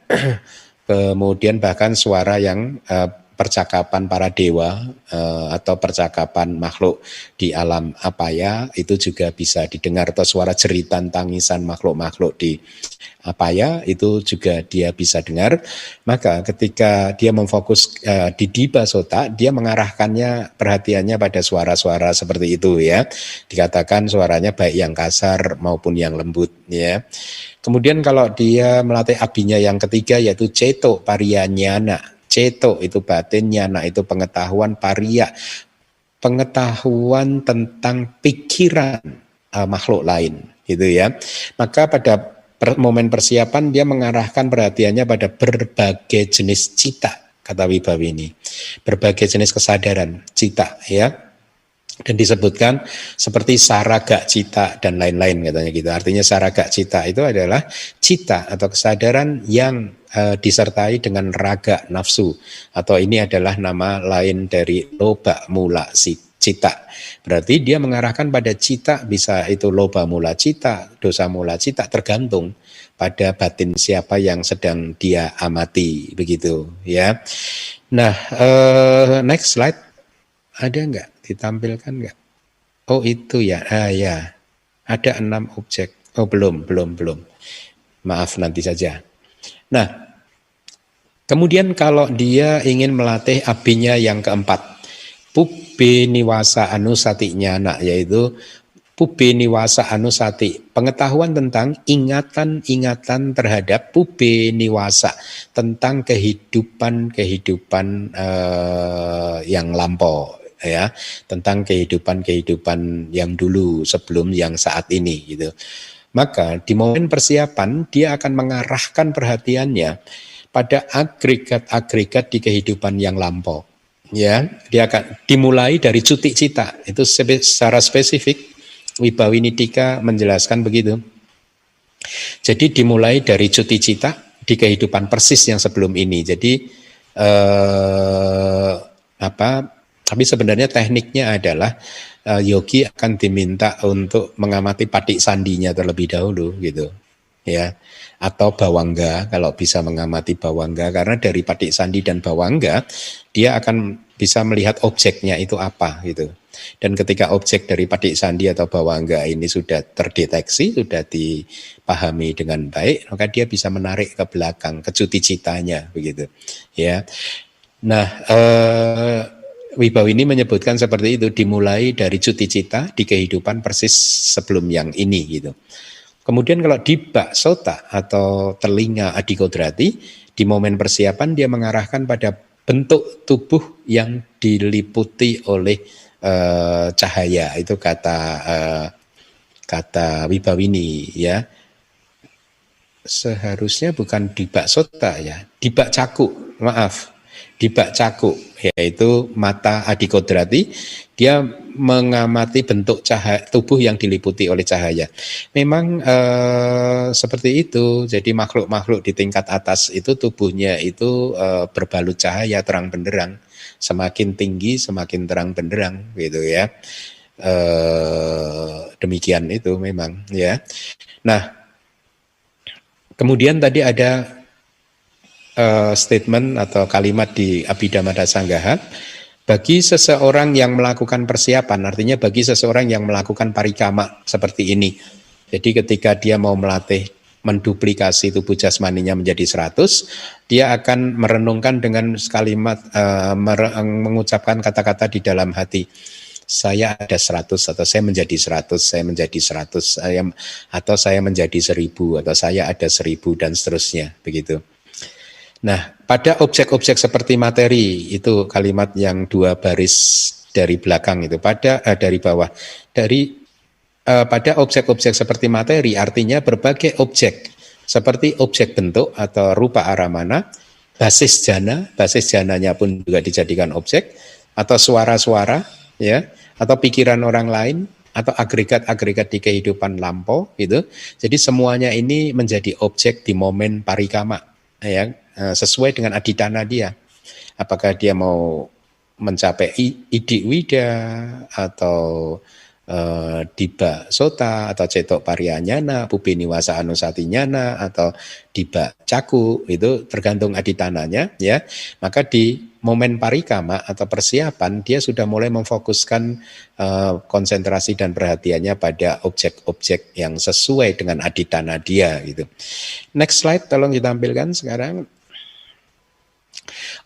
Kemudian bahkan suara yang percakapan para dewa atau percakapan makhluk di alam apaya itu juga bisa didengar, atau suara jeritan tangisan makhluk-makhluk di apaya itu juga dia bisa dengar. Maka ketika dia memfokus di Dibak Sota, dia mengarahkannya perhatiannya pada suara-suara seperti itu, ya. Dikatakan suaranya baik yang kasar maupun yang lembut, ya. Kemudian kalau dia melatih abinya yang ketiga yaitu Ceto Pariyanyana. Ceto itu batin, nyana itu pengetahuan, pariya pengetahuan tentang pikiran makhluk lain, gitu, ya. Maka pada momen persiapan dia mengarahkan perhatiannya pada berbagai jenis cita, kata Wibawini, berbagai jenis kesadaran cita, ya. Dan disebutkan seperti saraga cita dan lain-lain katanya gitu. Artinya saraga cita itu adalah cita atau kesadaran yang disertai dengan raga nafsu, atau ini adalah nama lain dari loba mula cita. Berarti dia mengarahkan pada cita, bisa itu loba mula cita, dosa mula cita, tergantung pada batin siapa yang sedang dia amati, begitu ya. Nah, next slide. Ada enggak? Ditampilkan enggak? Oh itu ya, ya. Ada 6 objek. Oh belum. Maaf, nanti saja. Nah, kemudian kalau dia ingin melatih abinya yang keempat, Pubbe niwasa anusati nyana, yaitu Pubbe niwasa anusati, pengetahuan tentang ingatan-ingatan terhadap Pubbe niwasa, tentang kehidupan yang lampau, ya, tentang kehidupan yang dulu sebelum yang saat ini gitu. Maka di momen persiapan dia akan mengarahkan perhatiannya pada agregat-agregat di kehidupan yang lampau. Ya, dia akan dimulai dari cuti cita. Itu secara spesifik Wibawinidika menjelaskan begitu. Jadi dimulai dari cuti cita di kehidupan persis yang sebelum ini. Jadi tapi sebenarnya tekniknya adalah yogi akan diminta untuk mengamati patik sandinya terlebih dahulu gitu, ya, atau bawangga kalau bisa mengamati bawangga, karena dari patik sandi dan bawangga dia akan bisa melihat objeknya itu apa gitu. Dan ketika objek dari patik sandi atau bawangga ini sudah terdeteksi, sudah dipahami dengan baik, maka dia bisa menarik ke belakang, ke cuti citanya begitu, ya. Nah, Wibawa ini menyebutkan seperti itu, dimulai dari cuti cita di kehidupan persis sebelum yang ini gitu. Kemudian kalau di bak sota atau telinga adikodrati, di momen persiapan dia mengarahkan pada bentuk tubuh yang diliputi oleh cahaya. Itu kata Wibawini, ya. Seharusnya bukan di bak sota ya, di bak caku, maaf. Di bak caku, yaitu mata adikodrati, dia mengamati bentuk cahaya tubuh yang diliputi oleh cahaya. Memang seperti itu. Jadi makhluk-makhluk di tingkat atas itu tubuhnya itu berbalut cahaya terang benderang. Semakin tinggi semakin terang benderang gitu ya. Demikian itu memang ya. Nah, kemudian tadi ada statement atau kalimat di Abhidhamma Sanggaha, bagi seseorang yang melakukan persiapan, artinya bagi seseorang yang melakukan parikama seperti ini. Jadi ketika dia mau melatih menduplikasi tubuh jasmaninya menjadi 100, dia akan merenungkan dengan kalimat, mengucapkan kata-kata di dalam hati. Saya ada 100, atau saya menjadi 100, saya menjadi 100, atau saya menjadi 1000, atau saya ada 1000 dan seterusnya begitu. Nah, pada objek-objek seperti materi, itu kalimat yang 2 baris dari belakang itu, dari bawah, pada objek-objek seperti materi, artinya berbagai objek seperti objek bentuk atau rupa aramana, basis jananya pun juga dijadikan objek, atau suara-suara, ya, atau pikiran orang lain, atau agregat-agregat di kehidupan lampau gitu. Jadi semuanya ini menjadi objek di momen parikama, ya, sesuai dengan aditana dia. Apakah dia mau mencapai idik wida atau diba sota atau cetok pariyanyana, pubi niwasa anusatinyana atau diba caku, itu tergantung aditananya ya. Maka di momen parikama atau persiapan dia sudah mulai memfokuskan konsentrasi dan perhatiannya pada objek-objek yang sesuai dengan aditana dia gitu. Next slide tolong ditampilkan sekarang.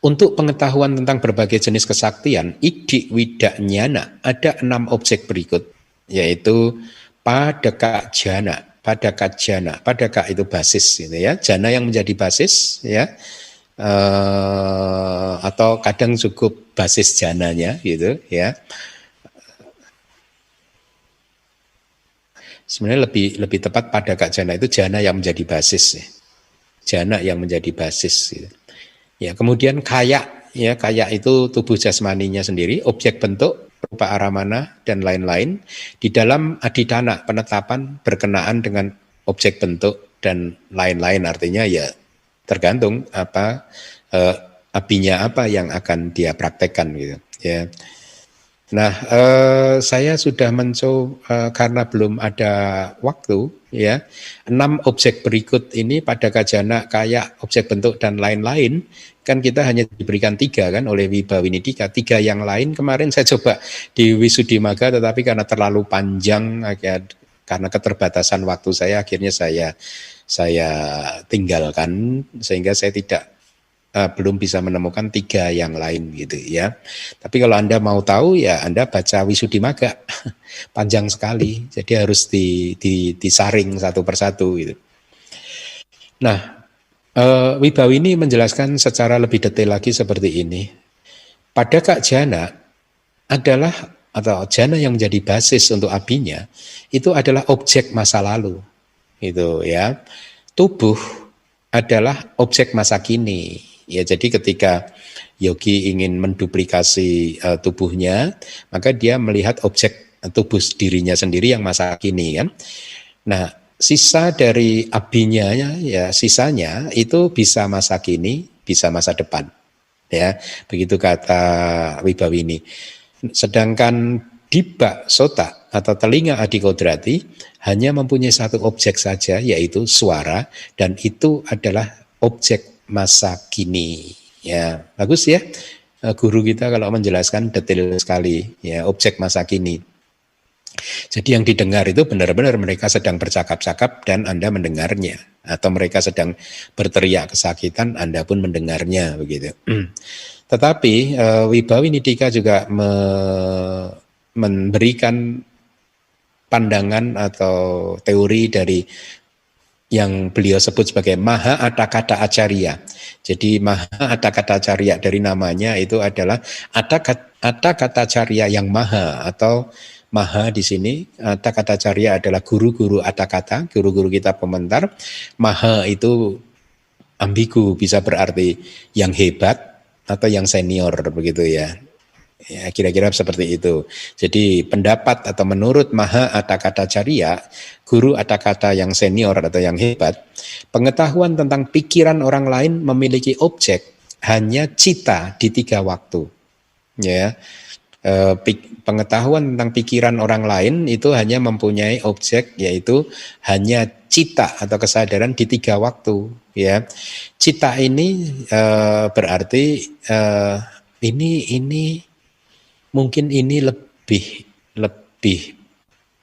Untuk pengetahuan tentang berbagai jenis kesaktian, idik widak nyana, ada 6 objek berikut, yaitu padaka jana. Padaka jana, padaka itu basis gitu ya, jana yang menjadi basis ya, atau kadang cukup basis jananya gitu ya. Sebenarnya lebih tepat padaka jana itu jana yang menjadi basis ya. Jana yang menjadi basis gitu. Ya, kemudian kaya, ya, kaya itu tubuh jasmaninya sendiri, objek bentuk rupa aramana, dan lain-lain. Di dalam adidana, penetapan berkenaan dengan objek bentuk dan lain-lain, artinya ya tergantung apa abinya apa yang akan dia praktekkan gitu ya. Nah, saya sudah mencoba karena belum ada waktu ya. 6 objek berikut ini pada kajana kayak objek bentuk dan lain-lain kan kita hanya diberikan 3 kan oleh Wibawinidika. 3 yang lain kemarin saya coba di Wisuddhimagga, tetapi karena terlalu panjang karena keterbatasan waktu saya akhirnya saya tinggalkan sehingga saya belum bisa menemukan 3 yang lain gitu ya. Tapi kalau Anda mau tahu ya Anda baca Wisuddhimagga. Panjang sekali. Jadi harus disaring satu persatu gitu. Nah, Wibawini menjelaskan secara lebih detail lagi seperti ini. Pada Kak Jana adalah atau jana yang menjadi basis untuk abinya itu adalah objek masa lalu. Gitu ya. Tubuh adalah objek masa kini. Ya, jadi ketika yogi ingin menduplikasi tubuhnya, maka dia melihat objek tubuh dirinya sendiri yang masa kini kan. Nah, sisa dari abinya ya sisanya itu bisa masa kini, bisa masa depan. Ya, begitu kata Wibawini. Sedangkan Diba Sota atau telinga Adikodrati hanya mempunyai satu objek saja, yaitu suara, dan itu adalah objek masa kini. Ya, bagus ya. Guru kita kalau menjelaskan detail sekali ya, objek masa kini. Jadi yang didengar itu benar-benar mereka sedang bercakap-cakap dan Anda mendengarnya, atau mereka sedang berteriak kesakitan Anda pun mendengarnya begitu. Tetapi Wibawinidika juga memberikan pandangan atau teori dari yang beliau sebut sebagai Maha Atakata Acarya. Jadi Maha Atakata Acarya dari namanya itu adalah Atakata Acarya yang maha, atau maha di sini Atakata Acarya adalah guru-guru Atakata, guru-guru kitab komentar. Maha itu ambigu, bisa berarti yang hebat atau yang senior begitu ya. Ya, kira-kira seperti itu. Jadi pendapat atau menurut Maha Atakata Acarya, guru Atakata yang senior atau yang hebat, pengetahuan tentang pikiran orang lain memiliki objek hanya cita di 3 waktu. Ya, pengetahuan tentang pikiran orang lain itu hanya mempunyai objek, yaitu hanya cita atau kesadaran di 3 waktu. Ya, cita ini berarti ini mungkin ini lebih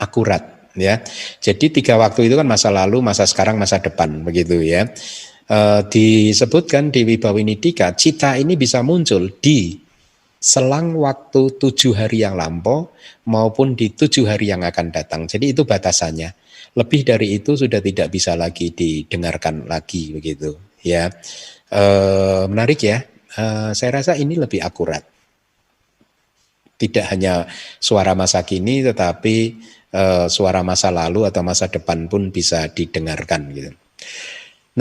akurat ya. Jadi 3 waktu itu kan masa lalu, masa sekarang, masa depan begitu ya. Disebutkan di Wibawinidika, cita ini bisa muncul di selang waktu 7 hari yang lampau maupun di 7 hari yang akan datang. Jadi itu batasannya. Lebih dari itu sudah tidak bisa lagi didengarkan lagi begitu ya. Menarik ya. Saya rasa ini lebih akurat. Tidak hanya suara masa kini, tetapi suara masa lalu atau masa depan pun bisa didengarkan gitu.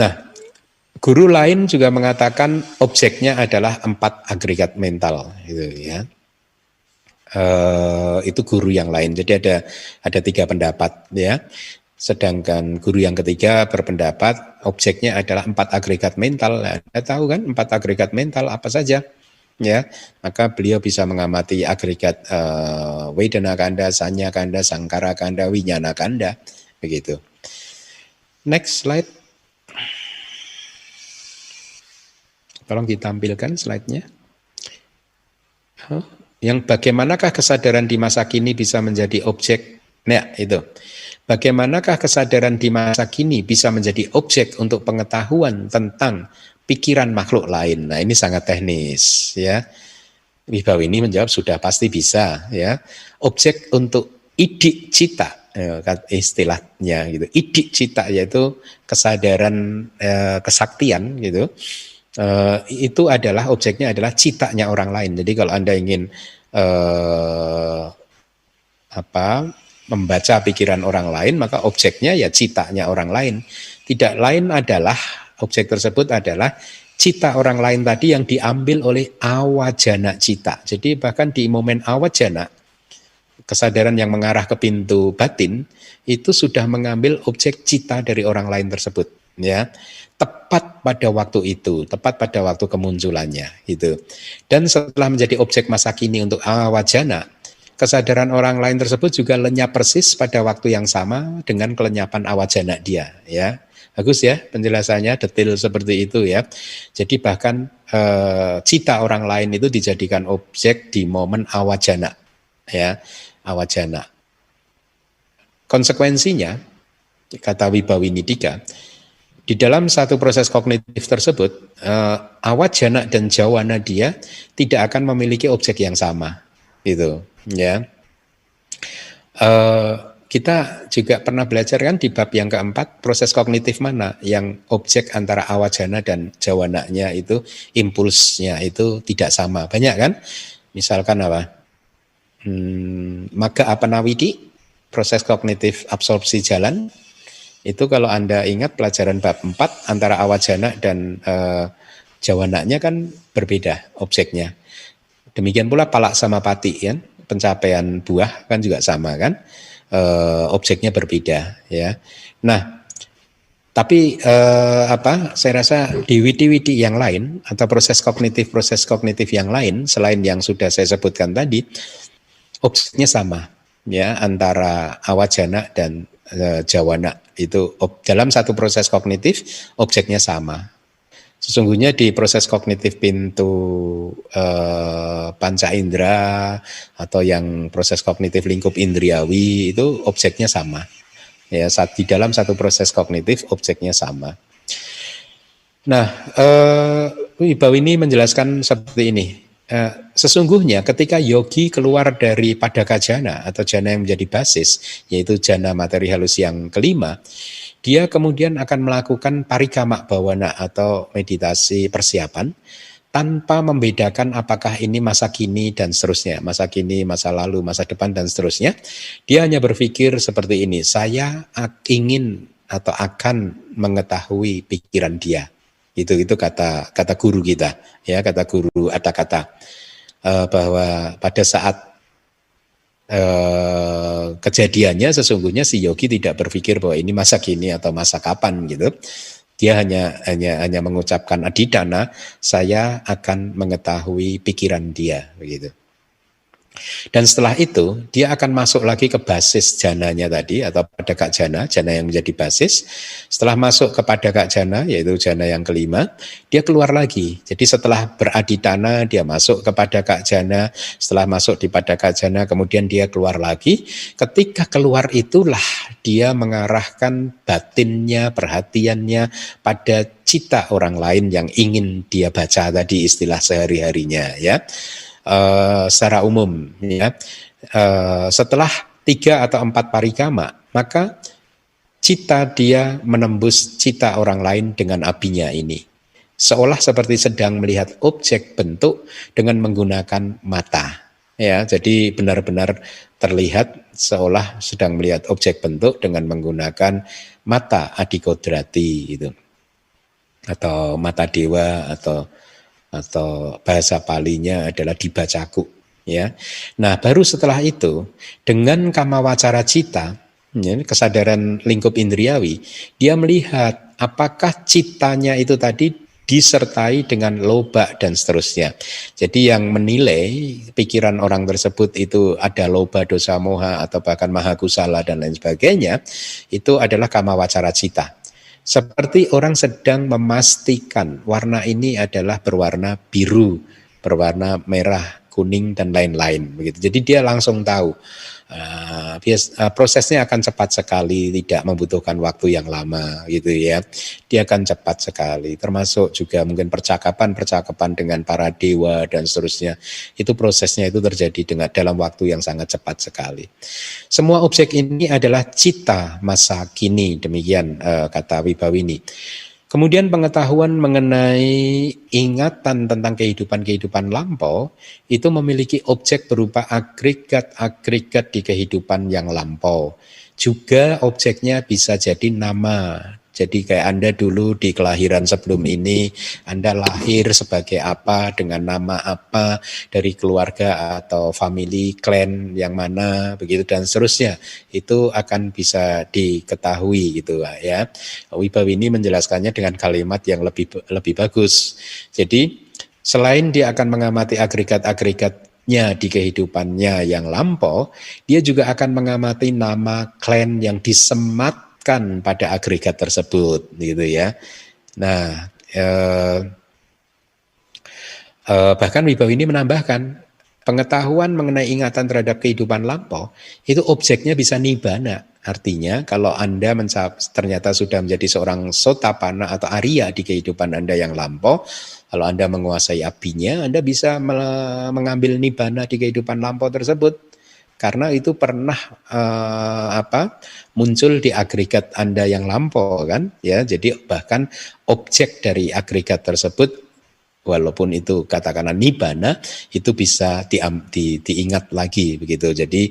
Nah, guru lain juga mengatakan objeknya adalah 4 agregat mental gitu ya. Itu guru yang lain. Jadi ada 3 pendapat ya. Sedangkan guru yang ketiga berpendapat objeknya adalah 4 agregat mental. Nah, Anda tahu kan 4 agregat mental apa saja? Ya, maka beliau bisa mengamati agregat Vedana Kanda, Sanya Kanda, Sangkara Kanda, Winyana Kanda, begitu. Next slide. Tolong ditampilkan slide-nya. Yang bagaimanakah kesadaran di masa kini bisa menjadi objek? Nah, itu. Bagaimanakah kesadaran di masa kini bisa menjadi objek untuk pengetahuan tentang pikiran makhluk lain? Nah, ini sangat teknis ya. Wibawini menjawab sudah pasti bisa ya. Objek untuk idik cita istilahnya gitu. Idik cita yaitu kesadaran kesaktian gitu. Itu adalah objeknya adalah citanya orang lain. Jadi kalau Anda ingin membaca pikiran orang lain, maka objeknya ya citanya orang lain. Tidak lain adalah objek tersebut adalah cita orang lain tadi yang diambil oleh awajana cita. Jadi bahkan di momen awajana kesadaran yang mengarah ke pintu batin itu sudah mengambil objek cita dari orang lain tersebut, ya, tepat pada waktu itu, tepat pada waktu kemunculannya, gitu. Dan setelah menjadi objek masa kini untuk awajana, kesadaran orang lain tersebut juga lenyap persis pada waktu yang sama dengan kelenyapan awajana dia, ya. Bagus ya penjelasannya, detail seperti itu ya. Jadi bahkan cita orang lain itu dijadikan objek di momen awajana, ya, awajana. Konsekuensinya, kata Wibawinidika, di dalam satu proses kognitif tersebut, awajana dan jawana dia tidak akan memiliki objek yang sama, gitu, ya. Kita juga pernah belajar kan di bab yang keempat, proses kognitif mana yang objek antara awajana dan jawananya itu, impulsnya itu tidak sama. Banyak kan? Misalkan apa? Magga apanawidi, proses kognitif absorpsi jalan, itu kalau Anda ingat pelajaran bab 4, antara awajana dan jawananya kan berbeda objeknya. Demikian pula palak samapati, kan? Pencapaian buah kan juga sama kan? Objeknya berbeda, ya. Nah, tapi saya rasa di widi-widi yang lain atau proses kognitif yang lain selain yang sudah saya sebutkan tadi, objeknya sama, ya, antara awajana dan jawana itu dalam satu proses kognitif objeknya sama. Sesungguhnya di proses kognitif pintu panca indera atau yang proses kognitif lingkup indriawi itu objeknya sama. Ya, di dalam satu proses kognitif objeknya sama. Nah, Wibawa ini menjelaskan seperti ini. Sesungguhnya ketika yogi keluar dari padaka jana atau jana yang menjadi basis, yaitu jana materi halus yang kelima, dia kemudian akan melakukan parikama bawana atau meditasi persiapan tanpa membedakan apakah ini masa kini dan seterusnya, masa kini, masa lalu, masa depan dan seterusnya. Dia hanya berpikir seperti ini, saya ingin atau akan mengetahui pikiran dia. Itu kata guru kita, ya, kata guru Atakata, bahwa pada saat kejadiannya sesungguhnya si yogi tidak berpikir bahwa ini masa kini atau masa kapan gitu. Dia hanya mengucapkan adidana, saya akan mengetahui pikiran dia begitu. Dan setelah itu dia akan masuk lagi ke basis jananya tadi atau padaka jana yang menjadi basis. Setelah masuk ke padaka jana, yaitu jana yang kelima, dia keluar lagi. Jadi setelah beraditana dia masuk ke padaka jana, setelah masuk di padaka jana kemudian dia keluar lagi. Ketika keluar itulah dia mengarahkan batinnya, perhatiannya pada cita orang lain yang ingin dia baca tadi, istilah sehari-harinya, ya. Secara umum, ya, setelah 3 atau 4 parikama, maka cita dia menembus cita orang lain dengan abinya ini, seolah seperti sedang melihat objek bentuk dengan menggunakan mata, ya. Jadi benar-benar terlihat seolah sedang melihat objek bentuk dengan menggunakan mata adikodrati itu, atau mata dewa, atau bahasa palinya adalah dibacaku, ya. Nah, baru setelah itu dengan kamawacara cita, ya, kesadaran lingkup indriawi, dia melihat apakah citanya itu tadi disertai dengan loba dan seterusnya. Jadi yang menilai pikiran orang tersebut itu ada loba, dosa, moha atau bahkan mahakusala dan lain sebagainya, itu adalah kamawacara cita. Seperti orang sedang memastikan warna ini adalah berwarna biru, berwarna merah, kuning, dan lain-lain. Begitu. Jadi dia langsung tahu. Prosesnya akan cepat sekali, tidak membutuhkan waktu yang lama, gitu ya. Dia akan cepat sekali. Termasuk juga mungkin percakapan dengan para dewa dan seterusnya. Itu prosesnya itu terjadi dalam waktu yang sangat cepat sekali. Semua objek ini adalah cita masa kini, demikian kata Wibawini. Kemudian pengetahuan mengenai ingatan tentang kehidupan lampau itu memiliki objek berupa agregat di kehidupan yang lampau. Juga objeknya bisa jadi nama Jadi kayak Anda dulu di kelahiran sebelum ini, Anda lahir sebagai apa, dengan nama apa, dari keluarga atau family, clan yang mana, begitu dan seterusnya. Itu akan bisa diketahui gitu ya. Wibawi ini menjelaskannya dengan kalimat yang lebih bagus. Jadi selain dia akan mengamati agregat-agregatnya di kehidupannya yang lampau, dia juga akan mengamati nama klan yang disematkan pada agregat tersebut, gitu ya. Nah, bahkan Wibawi ini menambahkan pengetahuan mengenai ingatan terhadap kehidupan lampau itu objeknya bisa nibana. Artinya kalau Anda ternyata sudah menjadi seorang sotapana atau Arya di kehidupan Anda yang lampau, kalau Anda menguasai apinya, Anda bisa mengambil nibana di kehidupan lampau tersebut. Karena itu pernah muncul di agregat Anda yang lampau kan, ya. Jadi bahkan objek dari agregat tersebut, walaupun itu katakanlah nibana, itu bisa diingat lagi begitu. Jadi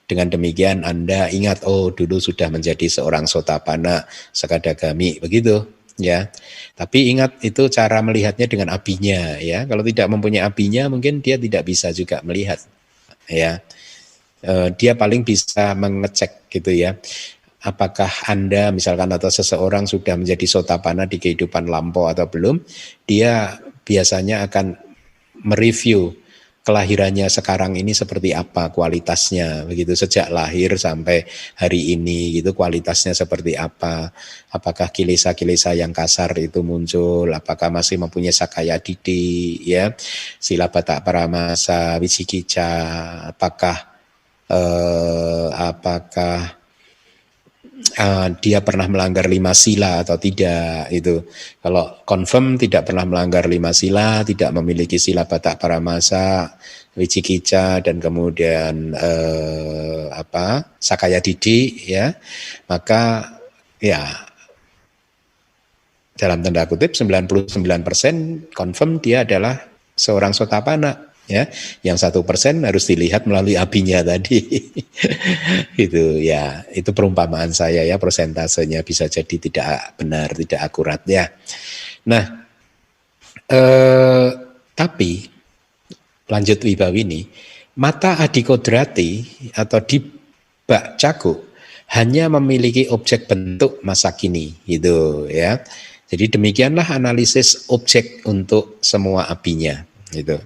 dengan demikian Anda ingat, oh dulu sudah menjadi seorang sotapana sekadagami begitu. Ya, tapi ingat itu cara melihatnya dengan apinya ya. Kalau tidak mempunyai apinya, mungkin dia tidak bisa juga melihat. Ya, dia paling bisa mengecek gitu ya. Apakah Anda misalkan atau seseorang sudah menjadi sotapana di kehidupan lampau atau belum? Dia biasanya akan mereview kelahirannya sekarang ini seperti apa kualitasnya begitu, sejak lahir sampai hari ini gitu, kualitasnya seperti apa, apakah kilesa-kilesa yang kasar itu muncul, apakah masih mempunyai sakaya didi ya, sila batak paramasa, wicikica, apakah dia pernah melanggar 5 sila atau tidak. Itu kalau confirm tidak pernah melanggar 5 sila, tidak memiliki sila batak paramasa, wicikica, dan kemudian sakaya didi ya, maka ya dalam tanda kutip 99% confirm dia adalah seorang sotapana ya. Yang 1% harus dilihat melalui apinya tadi. Gitu ya, itu perumpamaan saya ya, persentasenya bisa jadi tidak benar, tidak akurat ya. Nah, tapi lanjut Wibawi ini, mata adikodrati atau dibak caku hanya memiliki objek bentuk masa kini gitu ya. Jadi demikianlah analisis objek untuk semua apinya gitu.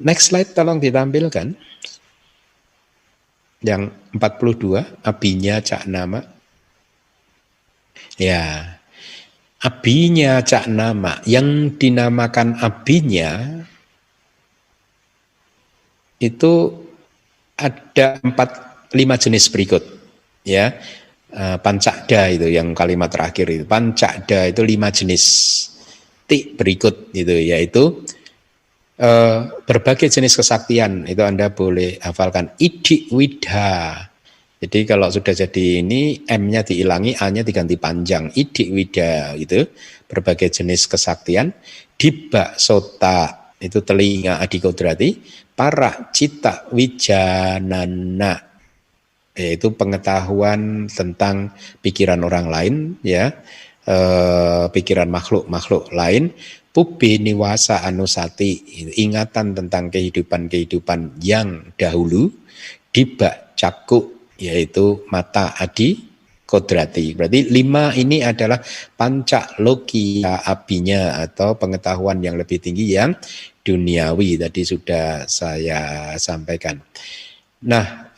Next slide tolong ditampilkan. Yang 42, abinya cak nama. Ya, abinya cak nama. Yang dinamakan abinya itu ada 5 jenis berikut. Ya, pancakda itu yang kalimat terakhir itu. Pancakda itu 5 jenis. Berikut itu yaitu berbagai jenis kesaktian. Itu Anda boleh hafalkan. Idik widha. Jadi kalau sudah jadi ini, M-nya diilangi, A-nya diganti panjang. Idik widha gitu. Berbagai jenis kesaktian. Dibak sota, itu telinga adikodrati. Para cita wijanana, yaitu pengetahuan tentang pikiran orang lain ya, pikiran makhluk lain. Pubi niwasa anusati, ingatan tentang kehidupan-kehidupan yang dahulu. Dibak caku, yaitu mata adi kodrati. Berarti 5 ini adalah pancak logia abinya atau pengetahuan yang lebih tinggi yang duniawi. Tadi sudah saya sampaikan. Nah,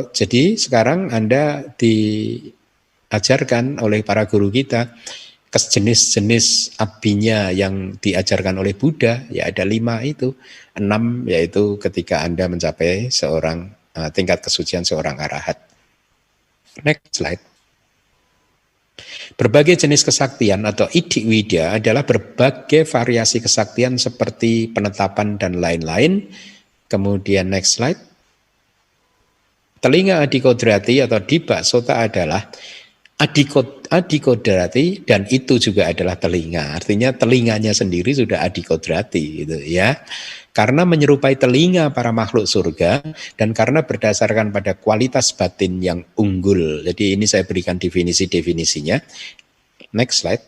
jadi sekarang Anda diajarkan oleh para guru kita jenis-jenis abinya yang diajarkan oleh Buddha, ya ada 5 itu. 6 yaitu ketika Anda mencapai seorang tingkat kesucian seorang arahat. Next slide. Berbagai jenis kesaktian atau idik widya adalah berbagai variasi kesaktian seperti penetapan dan lain-lain. Kemudian next slide. Telinga adikodrati atau dibak sota adalah adikodrati, dan itu juga adalah telinga. Artinya telinganya sendiri sudah adikodrati gitu ya. Karena menyerupai telinga para makhluk surga dan karena berdasarkan pada kualitas batin yang unggul. Jadi ini saya berikan definisi-definisinya. Next slide.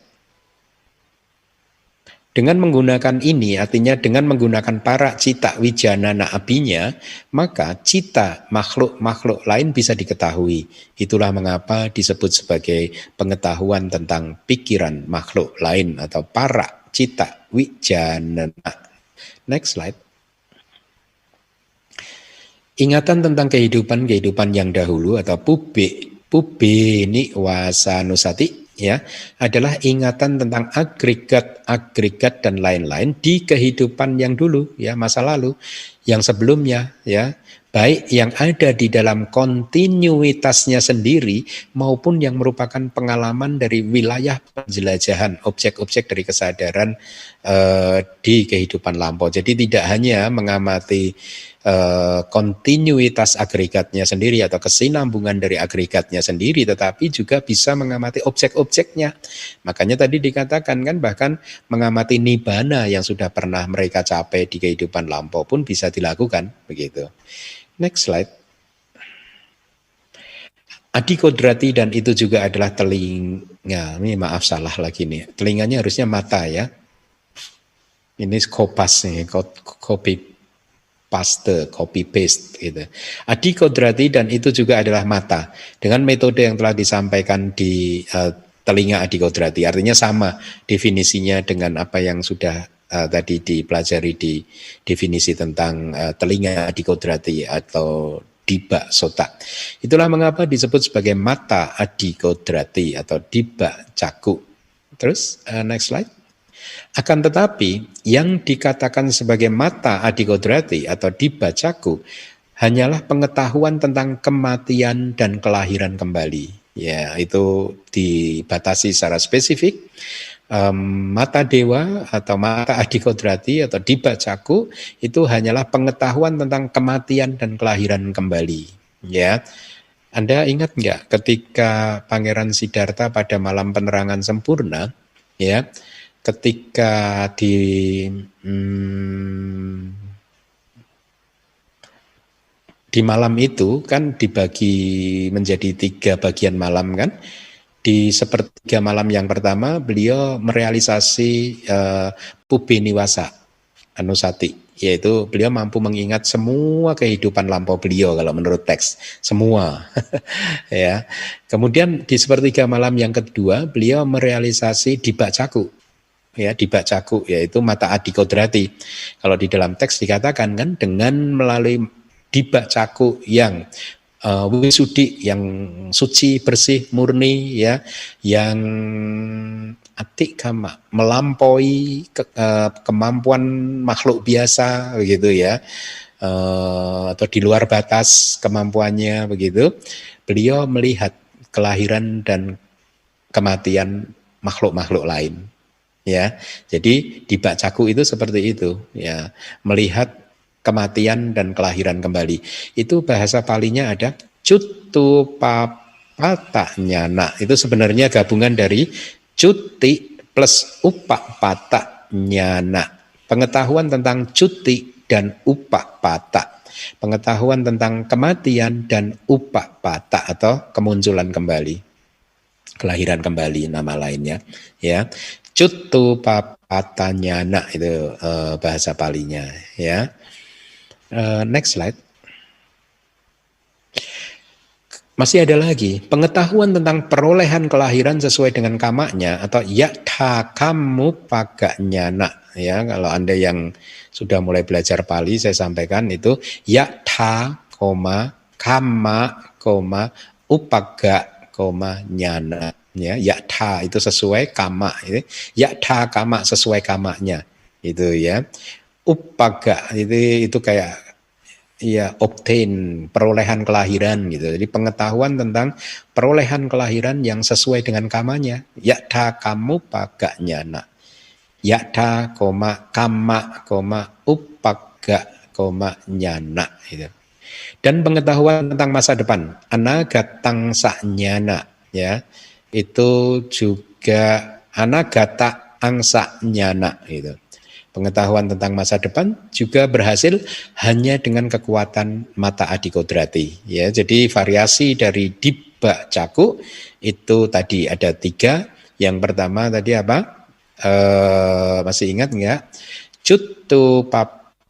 Dengan menggunakan ini, artinya dengan menggunakan para cita wijanana abinya, maka cita makhluk-makhluk lain bisa diketahui. Itulah mengapa disebut sebagai pengetahuan tentang pikiran makhluk lain atau para cita wijanana. Next slide. Ingatan tentang kehidupan yang dahulu atau pubbe niwasanusati, ya, adalah ingatan tentang agregat dan lain-lain di kehidupan yang dulu, ya, masa lalu, yang sebelumnya, ya, baik yang ada di dalam kontinuitasnya sendiri maupun yang merupakan pengalaman dari wilayah penjelajahan objek-objek dari kesadaran di kehidupan lampau. Jadi tidak hanya mengamati kontinuitas agregatnya sendiri atau kesinambungan dari agregatnya sendiri, tetapi juga bisa mengamati objek-objeknya. Makanya tadi dikatakan kan bahkan mengamati nibbana yang sudah pernah mereka capai di kehidupan lampau pun bisa dilakukan begitu. Next slide. Adikodrati, dan itu juga adalah telinga. Ini maaf salah lagi nih. Telinganya harusnya mata ya. Ini kopas nih, copy paste gitu. Adikodrati, dan itu juga adalah mata dengan metode yang telah disampaikan di telinga adikodrati, artinya sama definisinya dengan apa yang sudah tadi dipelajari di definisi tentang telinga adikodrati atau diba sota. Itulah mengapa disebut sebagai mata adikodrati atau diba caku. Terus next slide. Akan tetapi yang dikatakan sebagai mata adikodrati atau dibacaku hanyalah pengetahuan tentang kematian dan kelahiran kembali. Ya, itu dibatasi secara spesifik. Mata dewa atau mata adikodrati atau dibacaku itu hanyalah pengetahuan tentang kematian dan kelahiran kembali. Ya, Anda ingat nggak ketika Pangeran Siddhartha pada malam penerangan sempurna, ya, ketika di malam itu kan dibagi menjadi 3 bagian malam kan. Di sepertiga malam yang pertama beliau merealisasi pubbe niwasa anusati, yaitu beliau mampu mengingat semua kehidupan lampau beliau kalau menurut teks, semua. Ya. Kemudian di sepertiga malam yang kedua beliau merealisasi dibacaku. Ya, dibacaku yaitu mata adikodrati. Kalau di dalam teks dikatakan kan dengan melalui dibacaku yang wisudi, yang suci, bersih, murni, ya, yang atikama, melampaui kemampuan makhluk biasa begitu ya, atau di luar batas kemampuannya begitu. Beliau melihat kelahiran dan kematian makhluk-makhluk lain. Ya, jadi dibacaku itu seperti itu, ya, melihat kematian dan kelahiran kembali. Itu bahasa palinya ada cutu papata nyana. Itu sebenarnya gabungan dari cuti plus upapata nyana. Pengetahuan tentang cuti dan upapata. Pengetahuan tentang kematian dan upapata atau kemunculan kembali. Kelahiran kembali nama lainnya, ya. Cutu papata nyana itu bahasa palinya, ya. Next slide. Masih ada lagi pengetahuan tentang perolehan kelahiran sesuai dengan kamanya atau yatha kamu paganyana, ya. Kalau Anda yang sudah mulai belajar Pali saya sampaikan itu yatha, kama, upaga, nyana, ya. Yatha itu sesuai kama, itu yatha kama sesuai kamanya itu ya. Upaga itu kayak ya obtain, perolehan kelahiran gitu. Jadi pengetahuan tentang perolehan kelahiran yang sesuai dengan kamanya. Yatha kamu paganyana. Yatha, kama, upaga, nyana gitu. Dan pengetahuan tentang masa depan, anagatang sanyana, ya. Itu juga anagata angsa nyana gitu. Pengetahuan tentang masa depan juga berhasil hanya dengan kekuatan mata adikodrati, ya. Jadi variasi dari diba caku itu tadi ada 3, Yang pertama tadi apa? Masih ingat nggak? Cuttu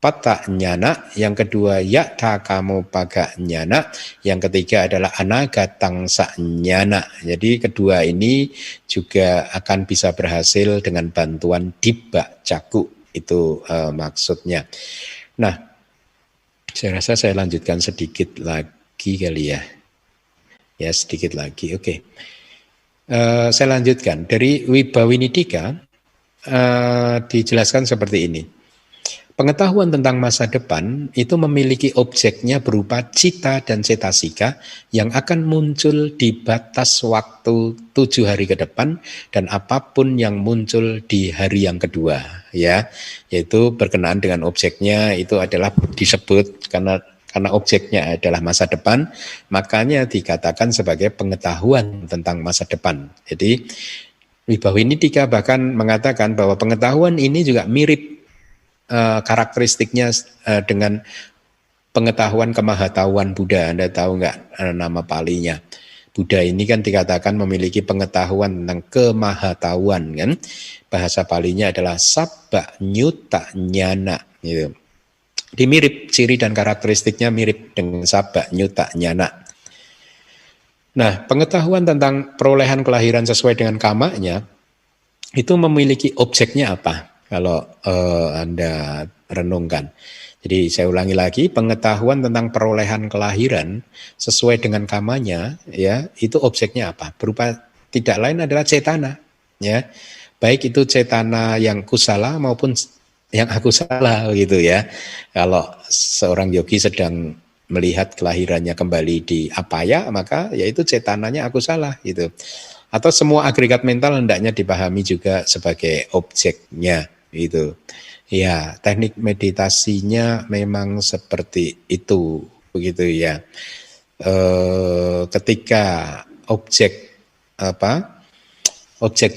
pata nyana, yang kedua yakta kamu paga nyana, yang ketiga adalah anagatang nyana. Jadi kedua ini juga akan bisa berhasil dengan bantuan dibak caku, itu maksudnya. Nah, saya rasa saya lanjutkan sedikit lagi kali ya. Ya, sedikit lagi. Oke. Saya lanjutkan. Dari Wibawinidika dijelaskan seperti ini. Pengetahuan tentang masa depan itu memiliki objeknya berupa cita dan cetasika yang akan muncul di batas waktu 7 hari ke depan dan apapun yang muncul di hari yang kedua, ya, yaitu berkenaan dengan objeknya itu adalah disebut karena objeknya adalah masa depan, makanya dikatakan sebagai pengetahuan tentang masa depan. Jadi Wibawinidika bahkan mengatakan bahwa pengetahuan ini juga mirip karakteristiknya dengan pengetahuan kemahatauan Buddha. Anda tahu nggak nama palinya? Buddha ini kan dikatakan memiliki pengetahuan tentang kemahatauan, kan? Bahasa palinya adalah sabba nyuta nyana, gitu. Dimirip, ciri dan karakteristiknya mirip dengan sabba nyuta nyana. Nah, pengetahuan tentang perolehan kelahiran sesuai dengan kamanya itu memiliki objeknya apa? Kalau Anda renungkan. Jadi saya ulangi lagi, pengetahuan tentang perolehan kelahiran sesuai dengan kamanya, ya, itu objeknya apa? Berupa tidak lain adalah cetana, ya. Baik itu cetana yang kusala maupun yang akusala, gitu ya. Kalau seorang yogi sedang melihat kelahirannya kembali di apaya, maka yaitu cetananya akusala, gitu. Atau semua agregat mental hendaknya dipahami juga sebagai objeknya, gitu. Ya, teknik meditasinya memang seperti itu, begitu ya. Ketika objek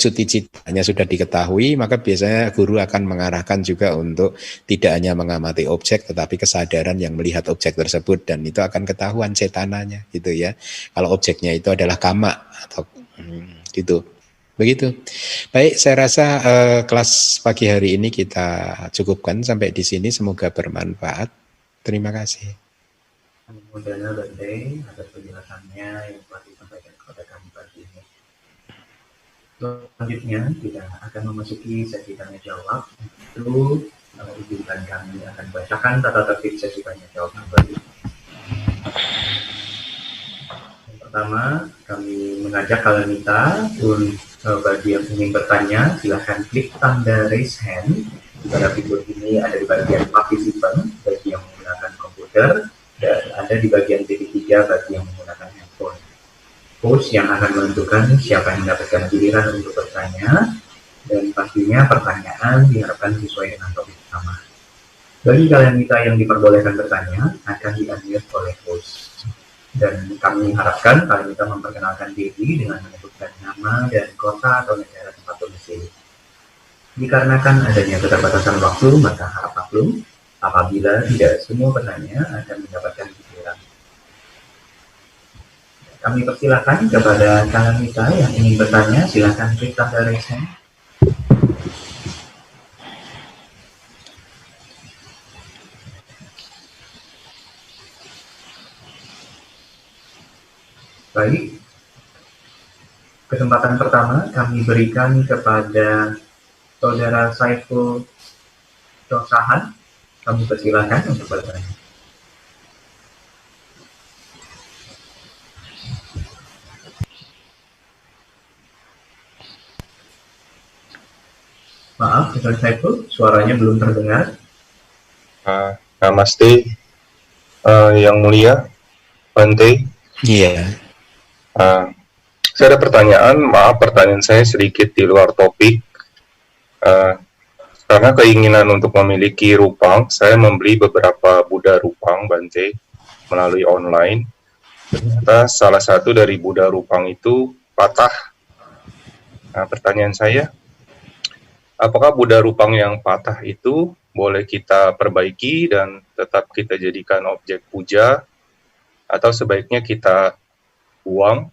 cuti citanya sudah diketahui, maka biasanya guru akan mengarahkan juga untuk tidak hanya mengamati objek, tetapi kesadaran yang melihat objek tersebut, dan itu akan ketahuan cetananya, gitu ya. Kalau objeknya itu adalah kama atau gitu. Begitu. Baik, saya rasa kelas pagi hari ini kita cukupkan sampai di sini. Semoga bermanfaat. Terima kasih. Mudana Bante atas penjelasannya yang telah disampaikan kepada kami pagi ini. Selanjutnya kita akan memasuki sesi tanya jawab. Itu izinkan kami akan bacakan tata tertib sesi tanya jawab kembali. Yang pertama, kami mengajak Kalanita bagi yang ingin bertanya, silahkan klik tanda raise hand. Pada fitur ini ada di bagian participant bagi yang menggunakan komputer, dan ada di bagian titik 3 bagi yang menggunakan handphone. Host yang akan menentukan siapa yang mendapatkan giliran untuk bertanya, dan pastinya pertanyaan diharapkan sesuai dengan topik utama. Bagi Kalanita yang diperbolehkan bertanya, akan di-unmute oleh host. Dan kami harapkan Kalanita memperkenalkan diri dengan menyebutkan nama dan kota atau negara tempat domisili. Dikarenakan adanya keterbatasan waktu, maka harap maklum apabila tidak semua penanya akan mendapatkan giliran. Kami persilakan kepada Kalanita yang ingin bertanya, silakan klik tanda raise hand. Baik, kesempatan pertama kami berikan kepada Saudara Saiful Dosahan. Kami persilakan untuk bertanya. Maaf, Saudara Saiful, suaranya belum terdengar. Namaste, Yang Mulia, Bante. Iya. Saya ada pertanyaan, maaf pertanyaan saya sedikit di luar topik. Karena keinginan untuk memiliki rupang, saya membeli beberapa Buddha rupang, Bante, melalui online. Ternyata salah satu dari Buddha rupang itu patah. Nah, pertanyaan saya, apakah Buddha rupang yang patah itu boleh kita perbaiki dan tetap kita jadikan objek puja, atau sebaiknya kita buang?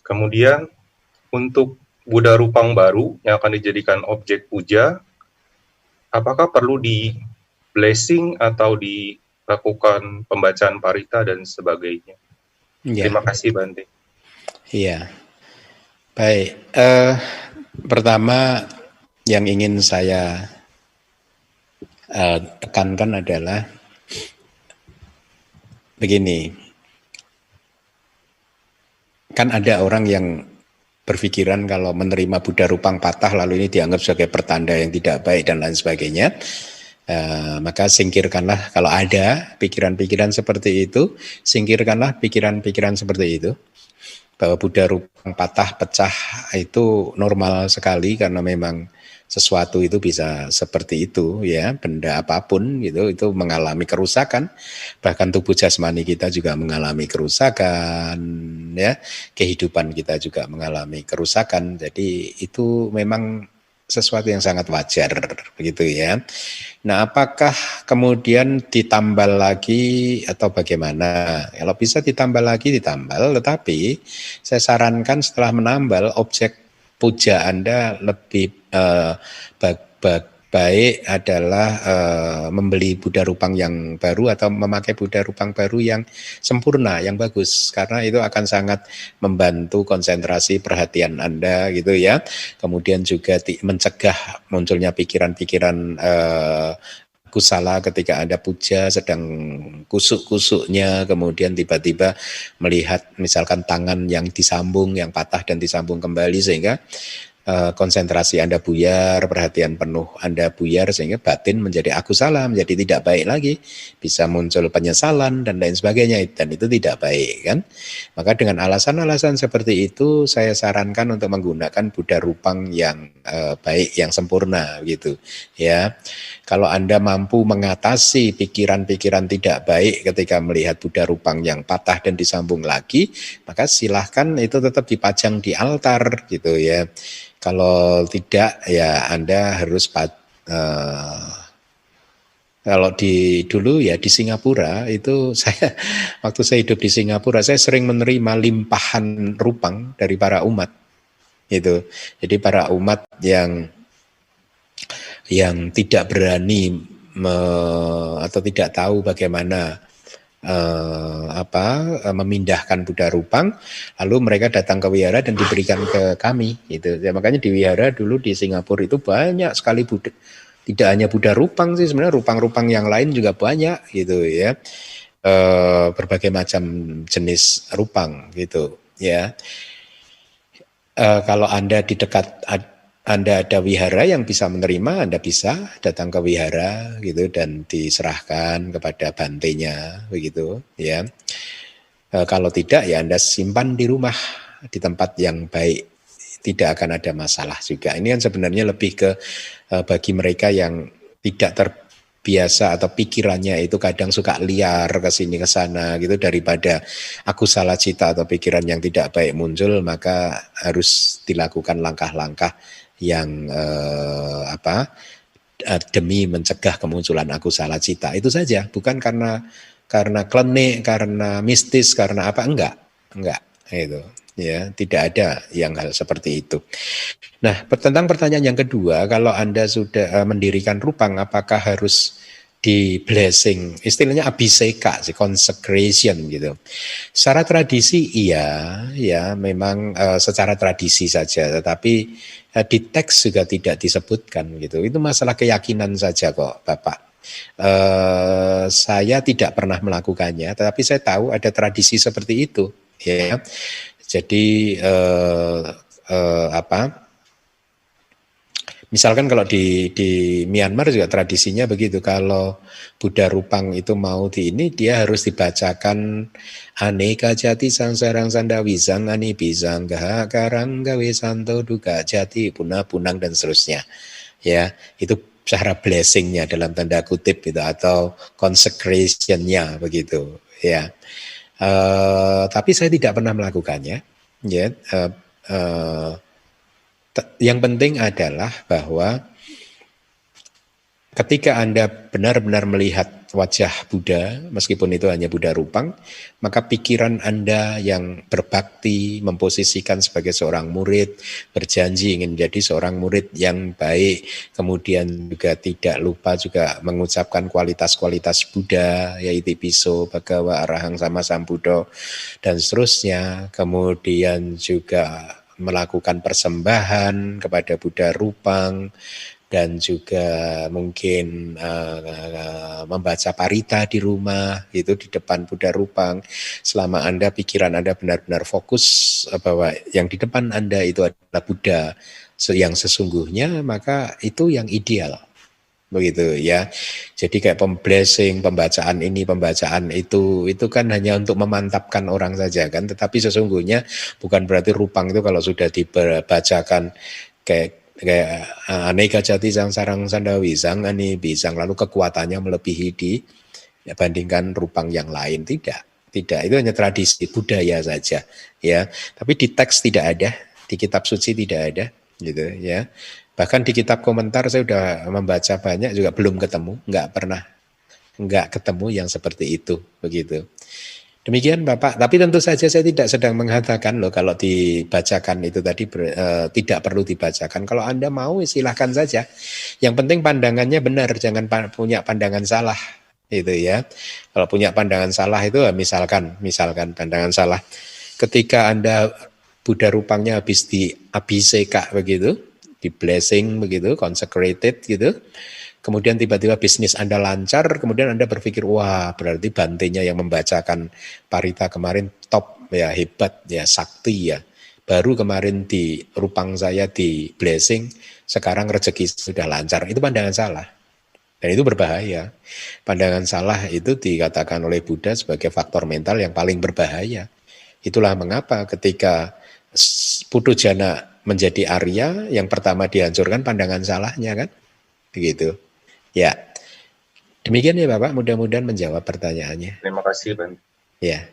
Kemudian untuk Buddha Rupang baru yang akan dijadikan objek puja, apakah perlu di blessing atau dilakukan pembacaan parita dan sebagainya? Ya, Terima kasih Bante. iya. Baik. Pertama yang ingin saya tekankan adalah begini. Kan ada orang yang berpikiran kalau menerima Buddha Rupang patah lalu ini dianggap sebagai pertanda yang tidak baik dan lain sebagainya. Maka singkirkanlah kalau ada pikiran-pikiran seperti itu, singkirkanlah pikiran-pikiran seperti itu. Bahwa Buddha Rupang patah, pecah itu normal sekali karena memang sesuatu itu bisa seperti itu ya, benda apapun gitu itu mengalami kerusakan, bahkan tubuh jasmani kita juga mengalami kerusakan ya, kehidupan kita juga mengalami kerusakan. Jadi itu memang sesuatu yang sangat wajar begitu ya. Nah, apakah kemudian ditambal lagi atau bagaimana? Kalau bisa ditambal lagi ditambal, tetapi saya sarankan setelah menambal objek puja Anda lebih baik adalah membeli Buddha Rupang yang baru atau memakai Buddha Rupang baru yang sempurna, yang bagus, karena itu akan sangat membantu konsentrasi perhatian Anda gitu ya. Kemudian juga mencegah munculnya pikiran-pikiran kusala ketika Anda puja sedang kusuk-kusuknya, kemudian tiba-tiba melihat misalkan tangan yang disambung, yang patah dan disambung kembali, sehingga konsentrasi Anda buyar, perhatian penuh Anda buyar, sehingga batin menjadi akusala, menjadi tidak baik lagi, bisa muncul penyesalan dan lain sebagainya, dan itu tidak baik kan. Maka dengan alasan-alasan seperti itu saya sarankan untuk menggunakan Buddha Rupang yang baik, yang sempurna gitu ya. Kalau Anda mampu mengatasi pikiran-pikiran tidak baik ketika melihat Buddha Rupang yang patah dan disambung lagi, maka silahkan itu tetap dipajang di altar gitu ya. Kalau tidak ya Anda harus kalau dulu ya di Singapura itu saya waktu saya hidup di Singapura saya sering menerima limpahan rupang dari para umat itu. Jadi para umat yang tidak berani atau tidak tahu bagaimana memindahkan Buddha Rupang, lalu mereka datang ke wihara dan diberikan ke kami gitu. Ya, makanya di wihara dulu di Singapura itu banyak sekali Buddha, tidak hanya Buddha Rupang sih, sebenarnya rupang-rupang yang lain juga banyak gitu ya, berbagai macam jenis rupang gitu ya. Kalau Anda di dekat Anda ada wihara yang bisa menerima, Anda bisa datang ke wihara gitu dan diserahkan kepada bantenya begitu ya. Kalau tidak ya Anda simpan di rumah di tempat yang baik, tidak akan ada masalah juga. Ini kan sebenarnya lebih ke bagi mereka yang tidak terbiasa atau pikirannya itu kadang suka liar ke sini ke sana gitu, daripada akusala cita atau pikiran yang tidak baik muncul, maka harus dilakukan langkah-langkah yang demi mencegah kemunculan akusala cita. Itu saja, bukan karena klenik, karena mistis, karena apa, enggak itu ya, tidak ada yang hal seperti itu. Nah, tentang pertanyaan yang kedua, kalau Anda sudah mendirikan rupang, apakah harus di blessing, istilahnya abhiseka, consecration gitu. Secara tradisi iya, ya memang secara tradisi saja, tetapi di teks juga tidak disebutkan gitu. Itu masalah keyakinan saja kok, Bapak. Saya tidak pernah melakukannya, tetapi saya tahu ada tradisi seperti itu, ya. Jadi misalkan kalau di Myanmar juga tradisinya begitu, kalau Buddha Rupang itu mau ini, dia harus dibacakan aneka jati sangsarang sandawisang anibisang gaha karang gawe santo duga jati punah punang dan seterusnya ya. Itu cara blessingnya dalam tanda kutip itu, atau consecrationnya begitu ya. Tapi saya tidak pernah melakukannya ya. Yang penting adalah bahwa ketika Anda benar-benar melihat wajah Buddha, meskipun itu hanya Buddha Rupang, maka pikiran Anda yang berbakti, memposisikan sebagai seorang murid, berjanji ingin menjadi seorang murid yang baik, kemudian juga tidak lupa juga mengucapkan kualitas-kualitas Buddha, yaitu Piso, Bhagawa, Arahang, Sama Sambuddha, dan seterusnya, kemudian juga melakukan persembahan kepada Buddha Rupang, dan juga mungkin membaca parita di rumah itu di depan Buddha Rupang. Selama Anda pikiran Anda benar-benar fokus bahwa yang di depan Anda itu adalah Buddha yang sesungguhnya, maka itu yang ideal. Begitu ya. Jadi kayak blessing, pembacaan ini, pembacaan itu kan hanya untuk memantapkan orang saja kan, tetapi sesungguhnya bukan berarti Rupang itu kalau sudah dibacakan kayak aneka jati sang sarang sandawi sang ani bisang lalu kekuatannya melebihi dibandingkan Rupang yang lain, tidak itu hanya tradisi budaya saja ya, tapi di teks tidak ada, di kitab suci tidak ada gitu ya. Bahkan di kitab komentar saya sudah membaca banyak juga belum ketemu, nggak ketemu yang seperti itu begitu. Demikian Bapak, tapi tentu saja saya tidak sedang mengatakan loh kalau dibacakan itu tadi tidak perlu dibacakan. Kalau Anda mau silahkan saja. Yang penting pandangannya benar, jangan punya pandangan salah itu ya. Kalau punya pandangan salah itu misalkan pandangan salah. Ketika Anda Buddha Rupangnya habis di abhiseka begitu, di blessing begitu, consecrated gitu. Kemudian tiba-tiba bisnis Anda lancar, kemudian Anda berpikir, wah berarti Bantenya yang membacakan parita kemarin top ya, hebat ya, sakti ya. Baru kemarin di Rupang saya di blessing, sekarang rezeki sudah lancar. Itu pandangan salah. Dan itu berbahaya. Pandangan salah itu dikatakan oleh Buddha sebagai faktor mental yang paling berbahaya. Itulah mengapa ketika Puthujana menjadi Arya, yang pertama dihancurkan pandangan salahnya kan. Begitu. Ya, demikian ya Bapak, mudah-mudahan menjawab pertanyaannya. Terima kasih Bante. Ya.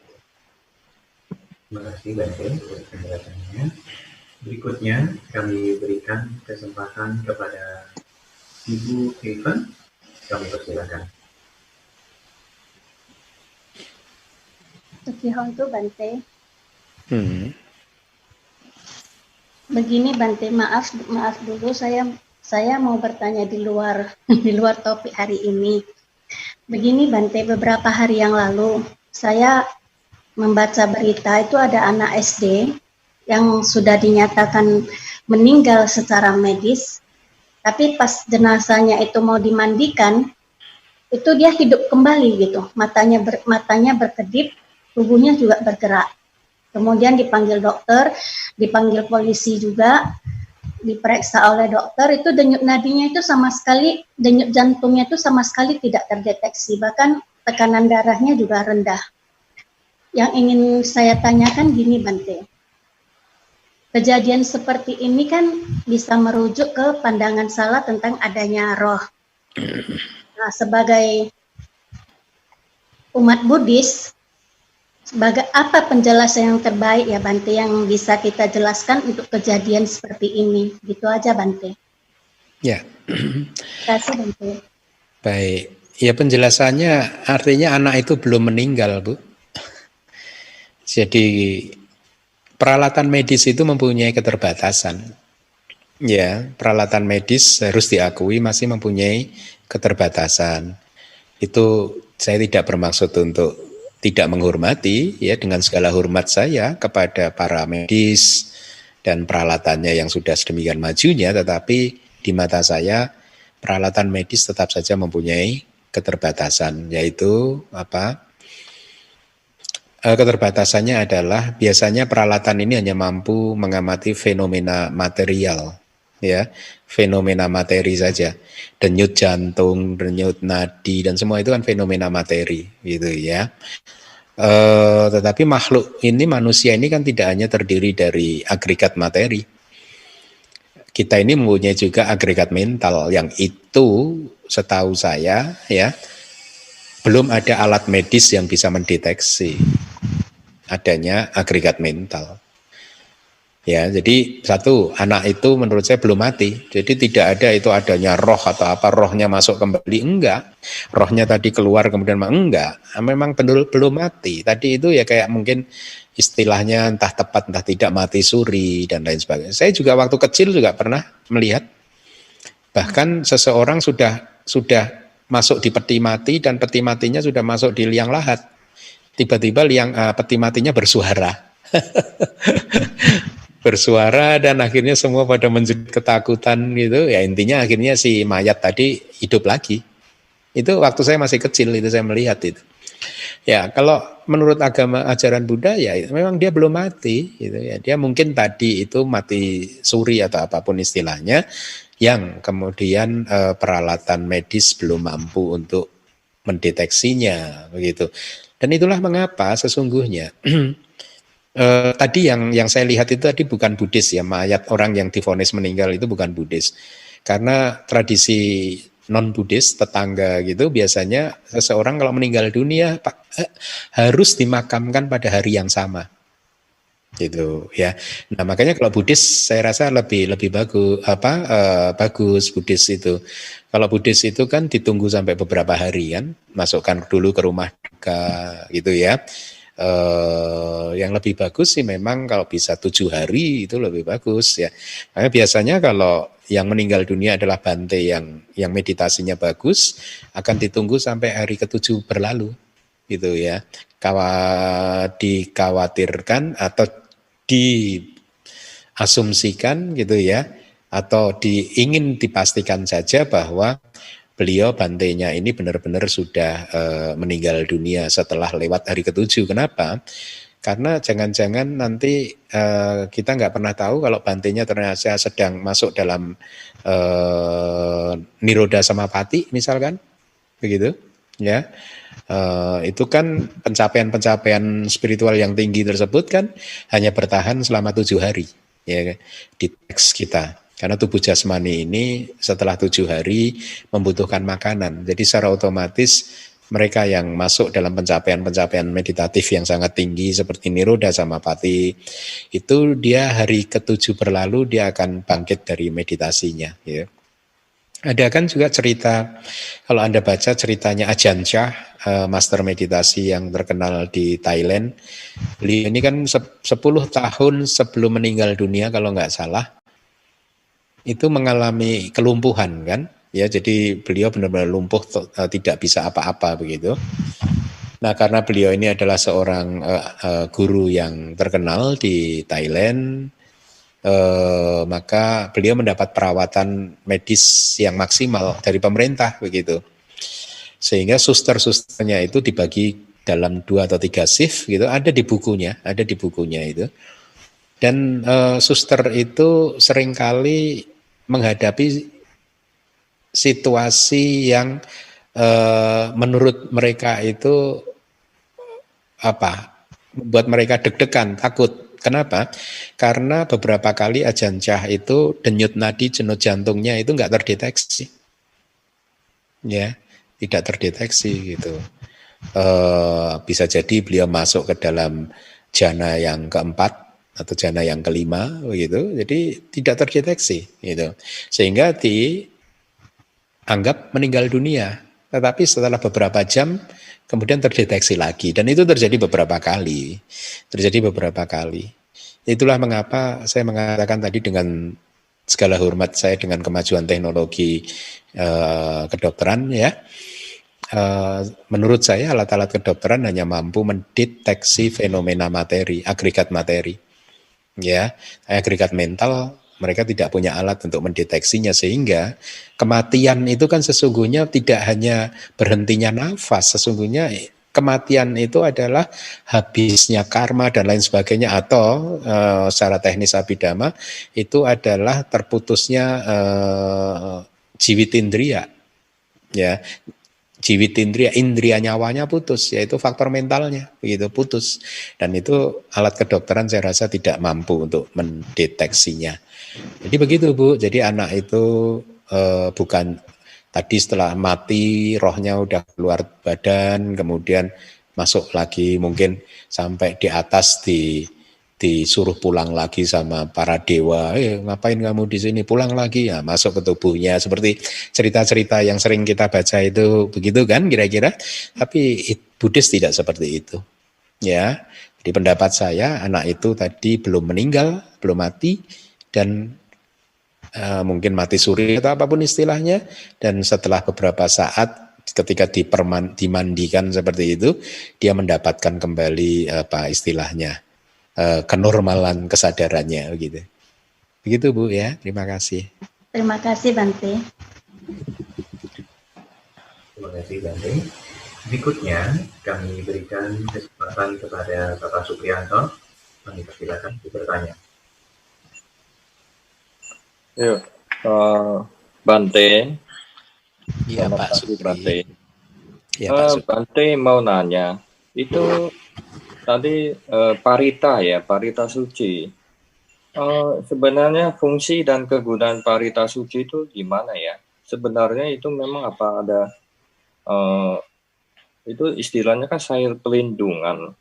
Terima kasih Bante untuk penjelasannya. Berikutnya kami berikan kesempatan kepada Ibu Kevin. Kami persilakan. Tukihontu Bante. Begini Bante, maaf dulu saya mau bertanya di luar topik hari ini. Begini Bante, beberapa hari yang lalu saya membaca berita itu ada anak SD yang sudah dinyatakan meninggal secara medis, tapi pas jenazahnya itu mau dimandikan, itu dia hidup kembali gitu, matanya berkedip, tubuhnya juga bergerak. Kemudian dipanggil dokter, dipanggil polisi juga, diperiksa oleh dokter, itu denyut nadinya itu sama sekali, denyut jantungnya itu sama sekali tidak terdeteksi, bahkan tekanan darahnya juga rendah. Yang ingin saya tanyakan gini Bante, kejadian seperti ini kan bisa merujuk ke pandangan salah tentang adanya roh. Nah, sebagai umat Buddhis, sebagai apa penjelasan yang terbaik ya Bante yang bisa kita jelaskan untuk kejadian seperti ini? Gitu aja Bante. Ya. Terima kasih Bante. Baik. Ya penjelasannya artinya anak itu belum meninggal Bu. Jadi peralatan medis itu mempunyai keterbatasan. Ya, peralatan medis harus diakui masih mempunyai keterbatasan. Itu saya tidak bermaksud untuk tidak menghormati, ya dengan segala hormat saya kepada para medis dan peralatannya yang sudah sedemikian majunya, tetapi di mata saya peralatan medis tetap saja mempunyai keterbatasan, yaitu apa? Keterbatasannya adalah biasanya peralatan ini hanya mampu mengamati fenomena material, ya, fenomena materi saja, denyut jantung, denyut nadi dan semua itu kan fenomena materi, gitu ya. Tetapi makhluk ini, manusia ini kan tidak hanya terdiri dari agregat materi. Kita ini mempunyai juga agregat mental yang itu setahu saya ya belum ada alat medis yang bisa mendeteksi adanya agregat mental. Ya, jadi satu, anak itu menurut saya belum mati. Jadi tidak ada itu adanya roh atau apa, rohnya masuk kembali, enggak. Rohnya tadi keluar kemudian enggak. Memang belum mati. Tadi itu ya kayak mungkin istilahnya entah tepat entah tidak mati suri dan lain sebagainya. Saya juga waktu kecil juga pernah melihat bahkan seseorang sudah masuk di peti mati dan peti matinya sudah masuk di liang lahat. Tiba-tiba peti matinya bersuara. Bersuara dan akhirnya semua pada menjerit ketakutan gitu. Ya intinya akhirnya si mayat tadi hidup lagi. Itu waktu saya masih kecil itu saya melihat itu. Ya kalau menurut agama ajaran Buddha ya memang dia belum mati gitu ya. Dia mungkin tadi itu mati suri atau apapun istilahnya yang kemudian peralatan medis belum mampu untuk mendeteksinya begitu. Dan itulah mengapa sesungguhnya tadi yang saya lihat itu tadi bukan Buddhis ya, mayat orang yang divonis meninggal itu bukan Buddhis. Karena tradisi non-Buddhis tetangga gitu biasanya seseorang kalau meninggal dunia harus dimakamkan pada hari yang sama. Gitu ya. Nah, makanya kalau Buddhis saya rasa lebih bagus bagus Buddhis itu. Kalau Buddhis itu kan ditunggu sampai beberapa hari kan, masukkan dulu ke rumah duka gitu ya. Yang lebih bagus sih memang kalau bisa 7 hari itu lebih bagus ya. Karena biasanya kalau yang meninggal dunia adalah bante yang meditasinya bagus akan ditunggu sampai hari ke-7 berlalu gitu ya. Dikhawatirkan atau diasumsikan gitu ya atau ingin dipastikan saja bahwa beliau bantenya ini benar-benar sudah meninggal dunia setelah lewat hari ke-7. Kenapa? Karena jangan-jangan nanti kita nggak pernah tahu kalau bantenya ternyata sedang masuk dalam niroda samapati misalkan, begitu, ya. Itu kan pencapaian spiritual yang tinggi tersebut kan hanya bertahan selama 7 hari, ya di teks kita. Karena tubuh jasmani ini setelah 7 hari membutuhkan makanan. Jadi secara otomatis mereka yang masuk dalam pencapaian meditatif yang sangat tinggi seperti Niroda Samapati, itu dia hari ke-7 berlalu dia akan bangkit dari meditasinya. Ya. Ada kan juga cerita, kalau Anda baca ceritanya Ajahn Chah, master meditasi yang terkenal di Thailand. Beliau ini kan 10 tahun sebelum meninggal dunia kalau nggak salah, itu mengalami kelumpuhan kan, ya jadi beliau benar-benar lumpuh, tidak bisa apa-apa begitu. Nah karena beliau ini adalah seorang guru yang terkenal di Thailand, maka beliau mendapat perawatan medis yang maksimal dari pemerintah begitu, sehingga suster-susternya itu dibagi dalam 2 atau 3 shift gitu, ada di bukunya itu. Dan suster itu seringkali menghadapi situasi yang menurut mereka itu membuat mereka deg-degan, takut. Kenapa? Karena beberapa kali Ajahn Chah itu denyut nadi jenut jantungnya itu nggak terdeteksi, ya, tidak terdeteksi gitu. Bisa jadi beliau masuk ke dalam jana yang keempat atau jana yang kelima begitu, jadi tidak terdeteksi gitu, sehingga dianggap meninggal dunia, tetapi setelah beberapa jam kemudian terdeteksi lagi, dan itu terjadi beberapa kali. Itulah mengapa saya mengatakan tadi dengan segala hormat saya dengan kemajuan teknologi kedokteran ya, menurut saya alat-alat kedokteran hanya mampu mendeteksi fenomena materi, agregat materi. Ya, agregat mental mereka tidak punya alat untuk mendeteksinya, sehingga kematian itu kan sesungguhnya tidak hanya berhentinya nafas, sesungguhnya kematian itu adalah habisnya karma dan lain sebagainya, atau secara teknis abhidhamma itu adalah terputusnya jiwitindriya, ya. Jiwitindriya, indria nyawanya putus, yaitu faktor mentalnya begitu putus, dan itu alat kedokteran saya rasa tidak mampu untuk mendeteksinya. Jadi begitu Bu, jadi anak itu bukan tadi setelah mati rohnya udah keluar badan, kemudian masuk lagi mungkin sampai di atas disuruh pulang lagi sama para dewa, ngapain kamu di sini, pulang lagi, ya masuk ke tubuhnya, seperti cerita-cerita yang sering kita baca itu, begitu kan kira-kira. Tapi Buddhis tidak seperti itu, ya. Di pendapat saya, anak itu tadi belum meninggal, belum mati, dan mungkin mati suri atau apapun istilahnya, dan setelah beberapa saat ketika dimandikan seperti itu, dia mendapatkan kembali apa istilahnya, kenormalan kesadarannya, begitu. Begitu Bu ya, terima kasih. Terima kasih Bante. Terima kasih Bante. Berikutnya kami berikan kesempatan kepada Bapak Supriyanto. Kami persilakan bertanya. Yuk, Bante. Iya Pak Supri. Bante. Ya, Pak Bante mau nanya, itu tadi parita suci. Sebenarnya fungsi dan kegunaan parita suci itu gimana ya? Sebenarnya itu memang apa ada itu istilahnya kan sair pelindungan.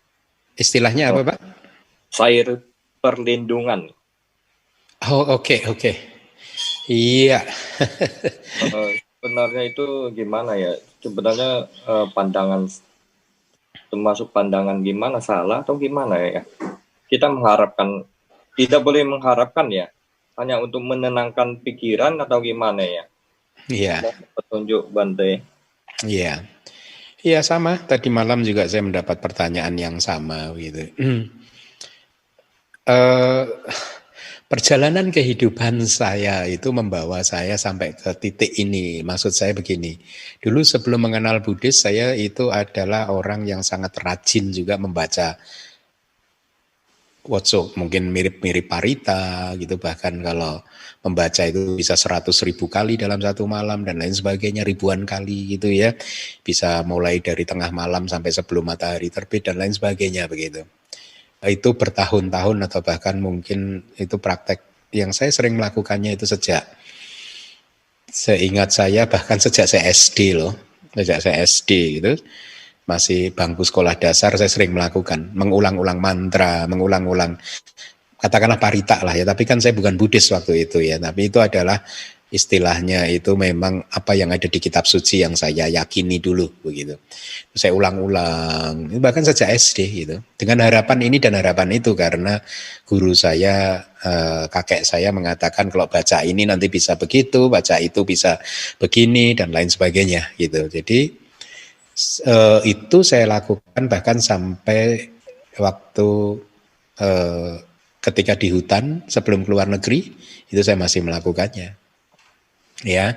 Istilahnya apa Pak? Sair perlindungan. Oh oke. Iya. Sebenarnya itu gimana ya? Sebenarnya pandangan, termasuk pandangan gimana, salah atau gimana ya? Kita mengharapkan, tidak boleh mengharapkan ya, hanya untuk menenangkan pikiran atau gimana ya? Iya. Petunjuk Bante. Iya. Iya sama, tadi malam juga saya mendapat pertanyaan yang sama gitu. Perjalanan kehidupan saya itu membawa saya sampai ke titik ini. Maksud saya begini, dulu sebelum mengenal Buddhis, saya itu adalah orang yang sangat rajin juga membaca Wotso, mungkin mirip-mirip Parita gitu, bahkan kalau membaca itu bisa 100.000 kali dalam satu malam dan lain sebagainya, ribuan kali gitu ya. Bisa mulai dari tengah malam sampai sebelum matahari terbit dan lain sebagainya begitu. Itu bertahun-tahun atau bahkan mungkin itu praktek yang saya sering melakukannya itu seingat saya bahkan sejak saya SD loh, sejak saya SD gitu, masih bangku sekolah dasar saya sering melakukan, mengulang-ulang mantra, mengulang-ulang katakanlah parita lah ya, tapi kan saya bukan Buddhis waktu itu ya, tapi itu adalah istilahnya itu memang apa yang ada di kitab suci yang saya yakini dulu begitu. Saya ulang-ulang, bahkan sejak SD gitu. Dengan harapan ini dan harapan itu karena guru saya, kakek saya mengatakan kalau baca ini nanti bisa begitu, baca itu bisa begini dan lain sebagainya gitu. Jadi itu saya lakukan bahkan sampai waktu ketika di hutan sebelum keluar negeri itu saya masih melakukannya. Ya,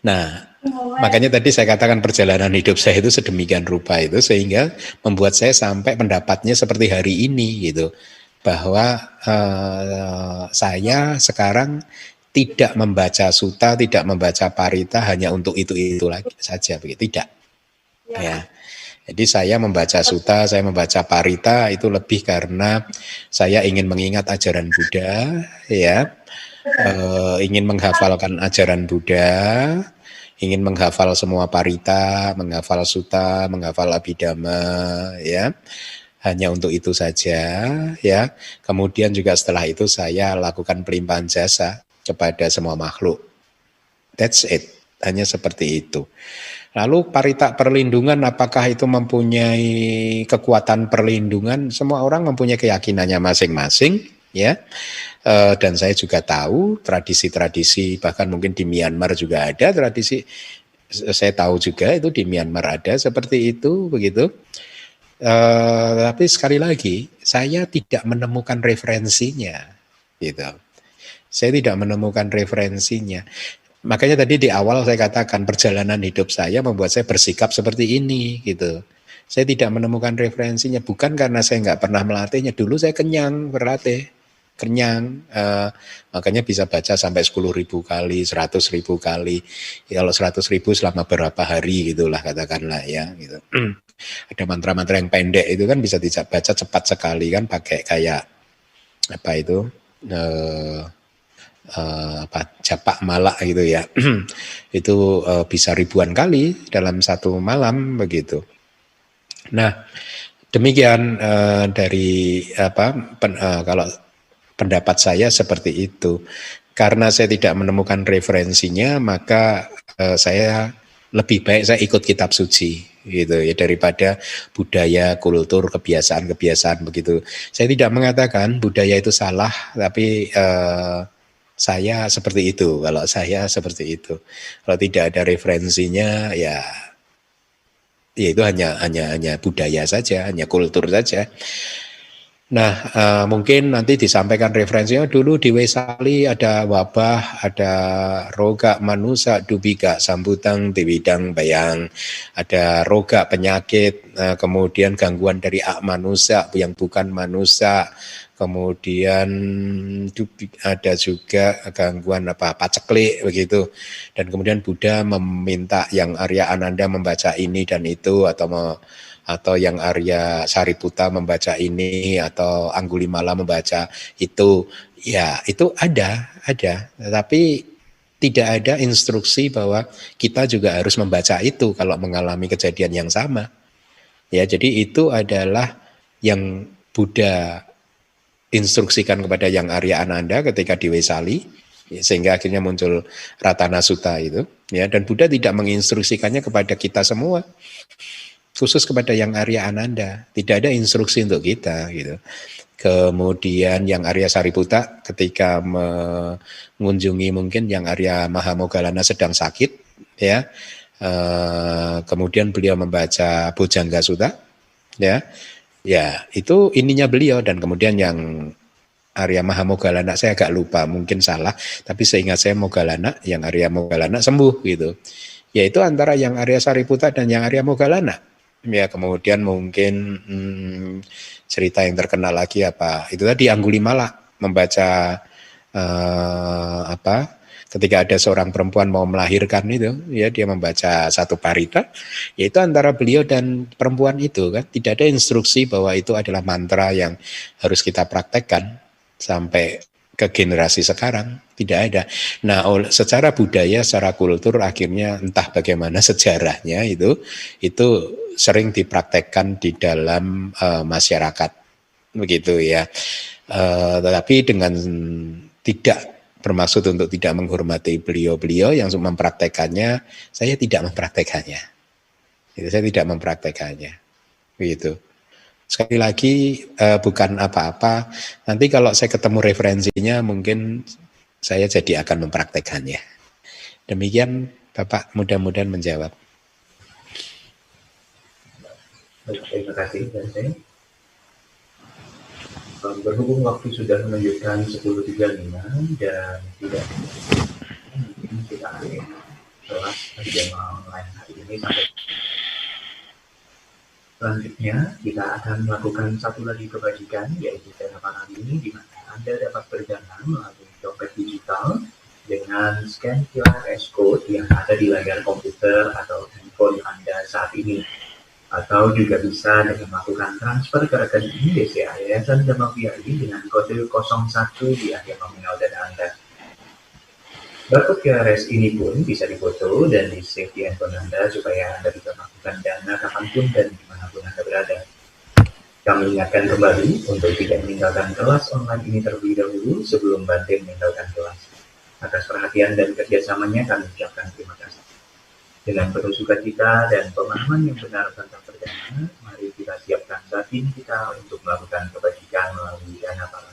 nah makanya tadi saya katakan perjalanan hidup saya itu sedemikian rupa itu sehingga membuat saya sampai pendapatnya seperti hari ini gitu, bahwa saya sekarang tidak membaca sutta, tidak membaca parita hanya untuk itu lagi saja begitu, tidak. Ya. Jadi saya membaca sutta, saya membaca parita itu lebih karena saya ingin mengingat ajaran Buddha, ya. Ingin menghafalkan ajaran Buddha, ingin menghafal semua parita, menghafal sutta, menghafal abhidhamma, ya. Hanya untuk itu saja, ya. Kemudian juga setelah itu saya lakukan pelimpahan jasa kepada semua makhluk. That's it, hanya seperti itu. Lalu parita perlindungan, apakah itu mempunyai kekuatan perlindungan? Semua orang mempunyai keyakinannya masing-masing, ya. Dan saya juga tahu tradisi-tradisi, bahkan mungkin di Myanmar juga ada tradisi. Saya tahu juga itu di Myanmar ada seperti itu, begitu. Tapi sekali lagi, saya tidak menemukan referensinya, gitu. Saya tidak menemukan referensinya. Makanya tadi di awal saya katakan perjalanan hidup saya membuat saya bersikap seperti ini gitu. Saya tidak menemukan referensinya, bukan karena saya nggak pernah melatihnya. Dulu saya kenyang berlatih, kenyang, makanya bisa baca sampai 10.000 kali, 100.000 kali. Ya, kalau 100.000 selama berapa hari gitulah katakanlah ya gitu. Ada mantra-mantra yang pendek itu kan bisa dibaca cepat sekali kan, pakai kayak apa itu japak malak gitu ya. Itu bisa ribuan kali dalam satu malam begitu. Nah, Demikian dari kalau pendapat saya seperti itu. Karena saya tidak menemukan referensinya, maka saya lebih baik saya ikut kitab suci gitu ya, daripada budaya, kultur, kebiasaan begitu. Saya tidak mengatakan budaya itu salah, tapi saya seperti itu. Kalau saya seperti itu. Kalau tidak ada referensinya, ya itu hanya budaya saja, hanya kultur saja. Nah, mungkin nanti disampaikan referensinya. Dulu di Wesali ada wabah, ada rogak manusa, dubika sambutang, diwidang bayang, ada rogak penyakit, kemudian gangguan dari manusia yang bukan manusia, kemudian ada juga gangguan paceklik begitu, dan kemudian Buddha meminta yang Arya Ananda membaca ini dan itu, atau yang Arya Sariputta membaca ini, atau Anggulimala membaca itu, ya itu ada, tapi tidak ada instruksi bahwa kita juga harus membaca itu kalau mengalami kejadian yang sama. Ya, jadi itu adalah yang Buddha instruksikan kepada yang Arya Ananda ketika di Wesali, sehingga akhirnya muncul Ratana Sutta itu, ya, dan Buddha tidak menginstruksikannya kepada kita semua, khusus kepada yang Arya Ananda, tidak ada instruksi untuk kita gitu. Kemudian yang Arya Sariputta ketika mengunjungi mungkin yang Arya Mahamoggallana sedang sakit, ya, kemudian beliau membaca Bojjhanga Sutta, ya itu ininya beliau, dan kemudian yang Arya Mahamoggallana, saya agak lupa, mungkin salah, tapi seingat saya Moggallana, yang Arya Moggallana sembuh gitu. Yaitu antara yang Arya Sariputta dan yang Arya Moggallana. Ya, kemudian mungkin cerita yang terkenal lagi itu tadi Anggulimala membaca ketika ada seorang perempuan mau melahirkan itu, ya, dia membaca satu parita, yaitu antara beliau dan perempuan itu kan, tidak ada instruksi bahwa itu adalah mantra yang harus kita praktekkan sampai ke generasi sekarang, tidak ada. Nah, secara budaya, secara kultur, akhirnya entah bagaimana sejarahnya itu sering dipraktekkan di dalam masyarakat, begitu ya. Tetapi dengan tidak bermaksud untuk tidak menghormati beliau-beliau yang mempraktekannya, saya tidak mempraktekannya. Saya tidak mempraktekannya, begitu. Sekali lagi bukan apa-apa. Nanti kalau saya ketemu referensinya, mungkin saya jadi akan mempraktekannya. Demikian, Bapak, mudah-mudahan menjawab. Terima kasih, Bante. Berhubung waktu sudah menunjukkan 10.35 dan tidak mungkin kita akhiri kelas jamaah online hari ini sampai selanjutnya kita akan melakukan satu lagi kebajikan, yaitu dana kali ini, di mana Anda dapat berdana melalui dompet digital dengan scan QR code yang ada di layar komputer atau handphone Anda saat ini. Atau juga bisa dengan melakukan transfer ke rekening BCA Yayasan Dhamma Wiyadi dengan kode 01 di akhir nominal dana Anda. Barcode QRS ini pun bisa difoto dan di-save di handphone Anda supaya Anda bisa melakukan dana kapanpun dan dimanapun Anda berada. Kami ingatkan kembali untuk tidak meninggalkan kelas online ini terlebih dahulu sebelum Bante meninggalkan kelas. Atas perhatian dan kerjasamanya kami ucapkan terima kasih. Dengan penuh sukacita dan pemahaman yang benar tentang perdana, mari kita siapkan batin kita untuk melakukan kebajikan melalui dana pahala.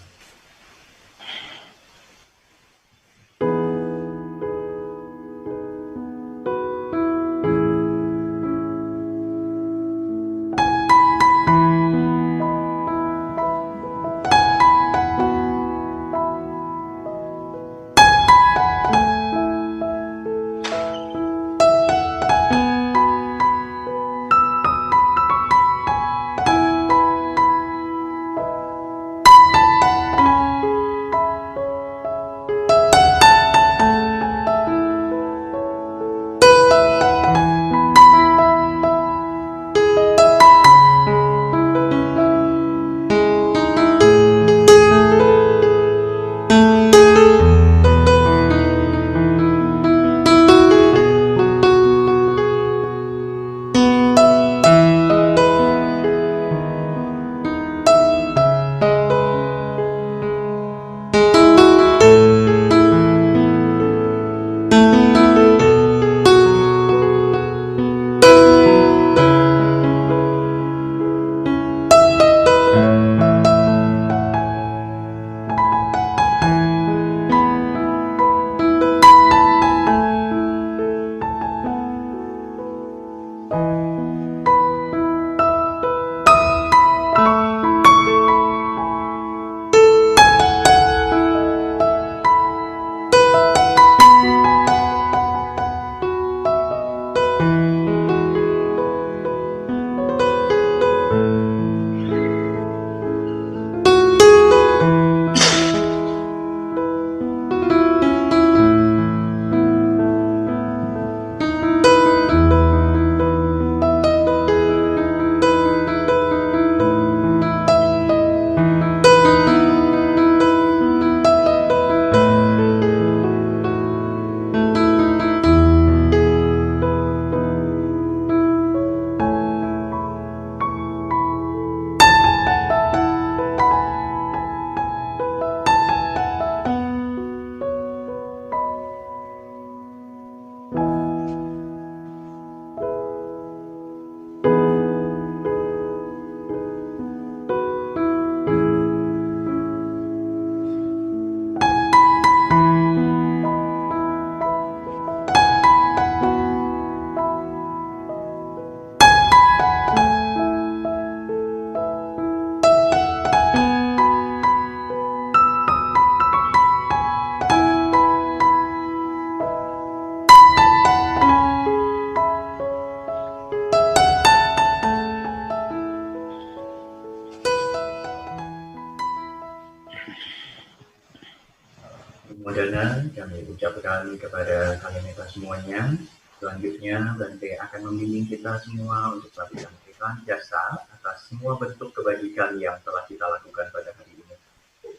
kami ucapkan kepada kalian semuanya. Selanjutnya, Bante akan membimbing kita semua untuk melakukan jasa atas semua bentuk kebajikan yang telah kita lakukan pada hari ini.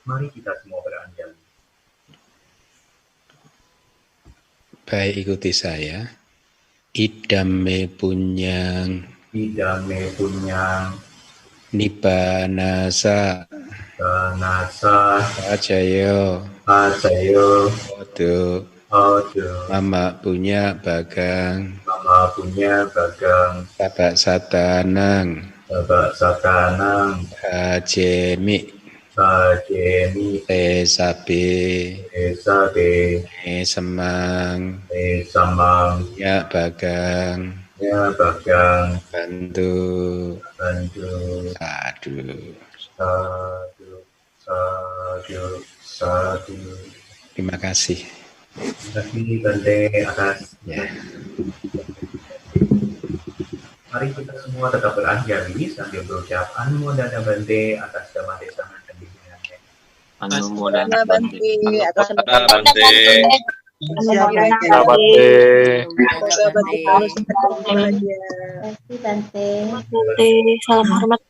Mari kita semua beranjali. Baik, ikuti saya. Idame punyang Nibbanasa Nasa Ajayo Ajayo Odo Odo Mama punya bagang Mama punya bagang Babak satanang Hajemi Sajemi Sabe Esabe Semang Samang Ya bagang Ya bagang Bantu Bantu Sadu Sadu. Terima kasih. Terima kasih Bante atas Mari kita semua tetap beranjali sambil berucap Anumodana Bante atas dhamma desangan dan bimbingannya. Anumodana Bante atas Bante. Salam hormat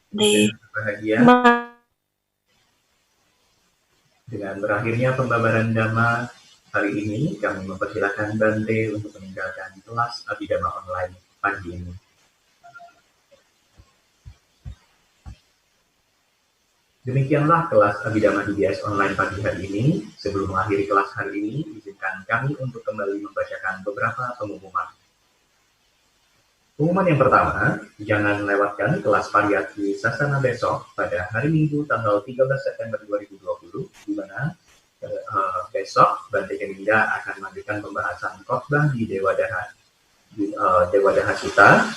Bahagia. Dengan berakhirnya pembabaran Dhamma hari ini, kami mempersilahkan Bante untuk meninggalkan kelas Abhidhamma online pagi ini. Demikianlah kelas Abhidhamma DBS online pagi hari ini. Sebelum mengakhiri kelas hari ini, izinkan kami untuk kembali membacakan beberapa pengumuman. Pengumuman yang pertama, jangan lewatkan kelas Pariyati Sasana besok pada hari Minggu tanggal 13 September 2020, di mana besok Bante Keminda akan melanjutkan pembahasan khotbah di Dewa Daha Sutta,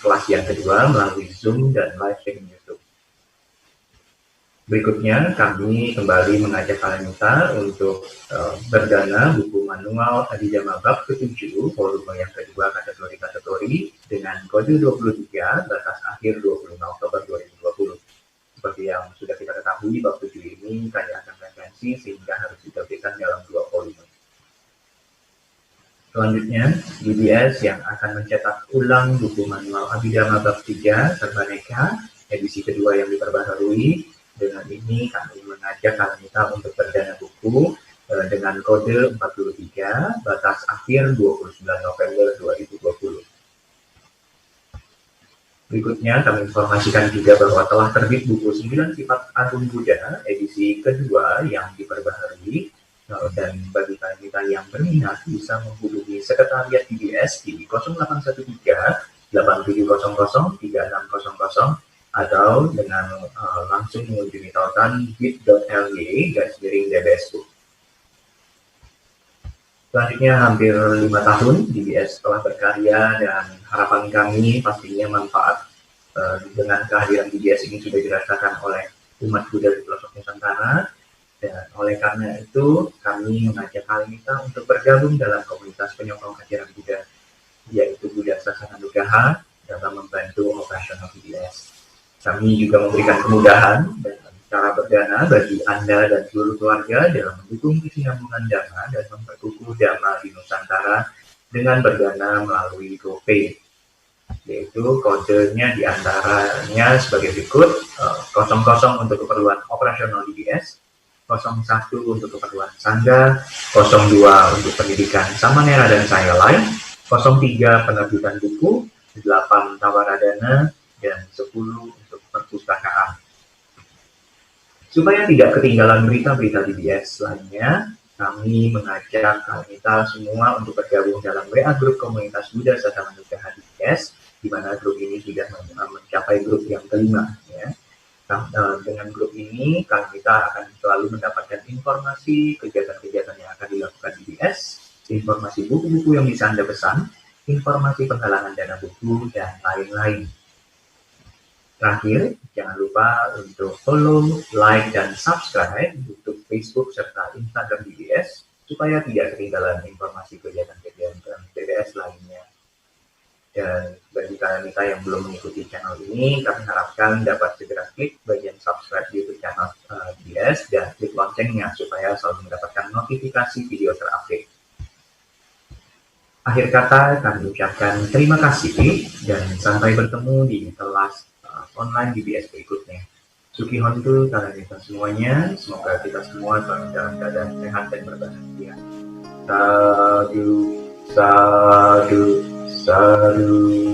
kelas yang kedua melalui Zoom dan live streaming YouTube. Berikutnya, kami kembali mengajak kalian untuk berdana buku manual Abhidhamma Bab ke-7, volume yang kedua kategori-kategori dengan kode 23, batas akhir 25 Oktober 2020. Seperti yang sudah kita ketahui, Bab 7 ini kaya akan frekuensi sehingga harus diterbitkan dalam 2 volume. Selanjutnya, DBS yang akan mencetak ulang buku manual Abhidhamma Bab 3 Sarbaneka, edisi kedua yang diperbaharui. Dengan ini kami mengajak kalian untuk berdana buku dengan kode 43, batas akhir 29 November 2020. Berikutnya kami informasikan juga bahwa telah terbit buku 9 Sifat Agung Buddha edisi kedua yang diperbaharui, dan bagi kalian yang berminat bisa menghubungi Sekretariat DBS di 0813 8700 3600 atau dengan langsung mengunjungi tautan bit.ly/DBS Book. Selanjutnya, hampir 5 tahun DBS telah berkarya dan harapan kami pastinya manfaat dengan kehadiran DBS ini sudah dirasakan oleh umat Buddha di pelosok Nusantara. Dan oleh karena itu, kami mengajak kalian untuk bergabung dalam komunitas penyokong ajaran Buddha, yaitu Buddha Sasana Nugraha, dalam membantu operasional DBS. Kami juga memberikan kemudahan dan cara berdana bagi Anda dan seluruh keluarga dalam mendukung kesinambungan Dhamma dan memperkukuh Dhamma di Nusantara dengan berdana melalui GoPay. Yaitu kodenya diantaranya sebagai berikut, 00 untuk keperluan operasional DBS, 01 untuk keperluan Sangga, 02 untuk pendidikan Samanera dan saya lain, 03 penerbitan buku, 8 tawaradana, dan 10 untuk perpustakaan. Supaya tidak ketinggalan berita-berita DBS lainnya, kami mengajak kita semua untuk bergabung dalam WA grup komunitas Buddha Sasana Nugraha DBS, di mana grup ini sudah mencapai grup yang kelima. Ya. Dengan grup ini, kita akan selalu mendapatkan informasi kegiatan-kegiatan yang akan dilakukan DBS, informasi buku-buku yang bisa Anda pesan, informasi penggalangan dana buku, dan lain-lain. Terakhir, jangan lupa untuk follow, like, dan subscribe untuk Facebook serta Instagram DBS supaya tidak ketinggalan informasi kegiatan-kegiatan DBS lainnya. Dan bagi kalian yang belum mengikuti channel ini, kami harapkan dapat segera klik bagian subscribe di YouTube channel DBS dan klik loncengnya supaya selalu mendapatkan notifikasi video terupdate. Akhir kata, kami ucapkan terima kasih dan sampai bertemu di kelas online DBS berikutnya. Suki Hontu kalian kita semuanya, semoga kita semua selalu dalam keadaan sehat dan berbahagia. Sadu, sadu, sadu.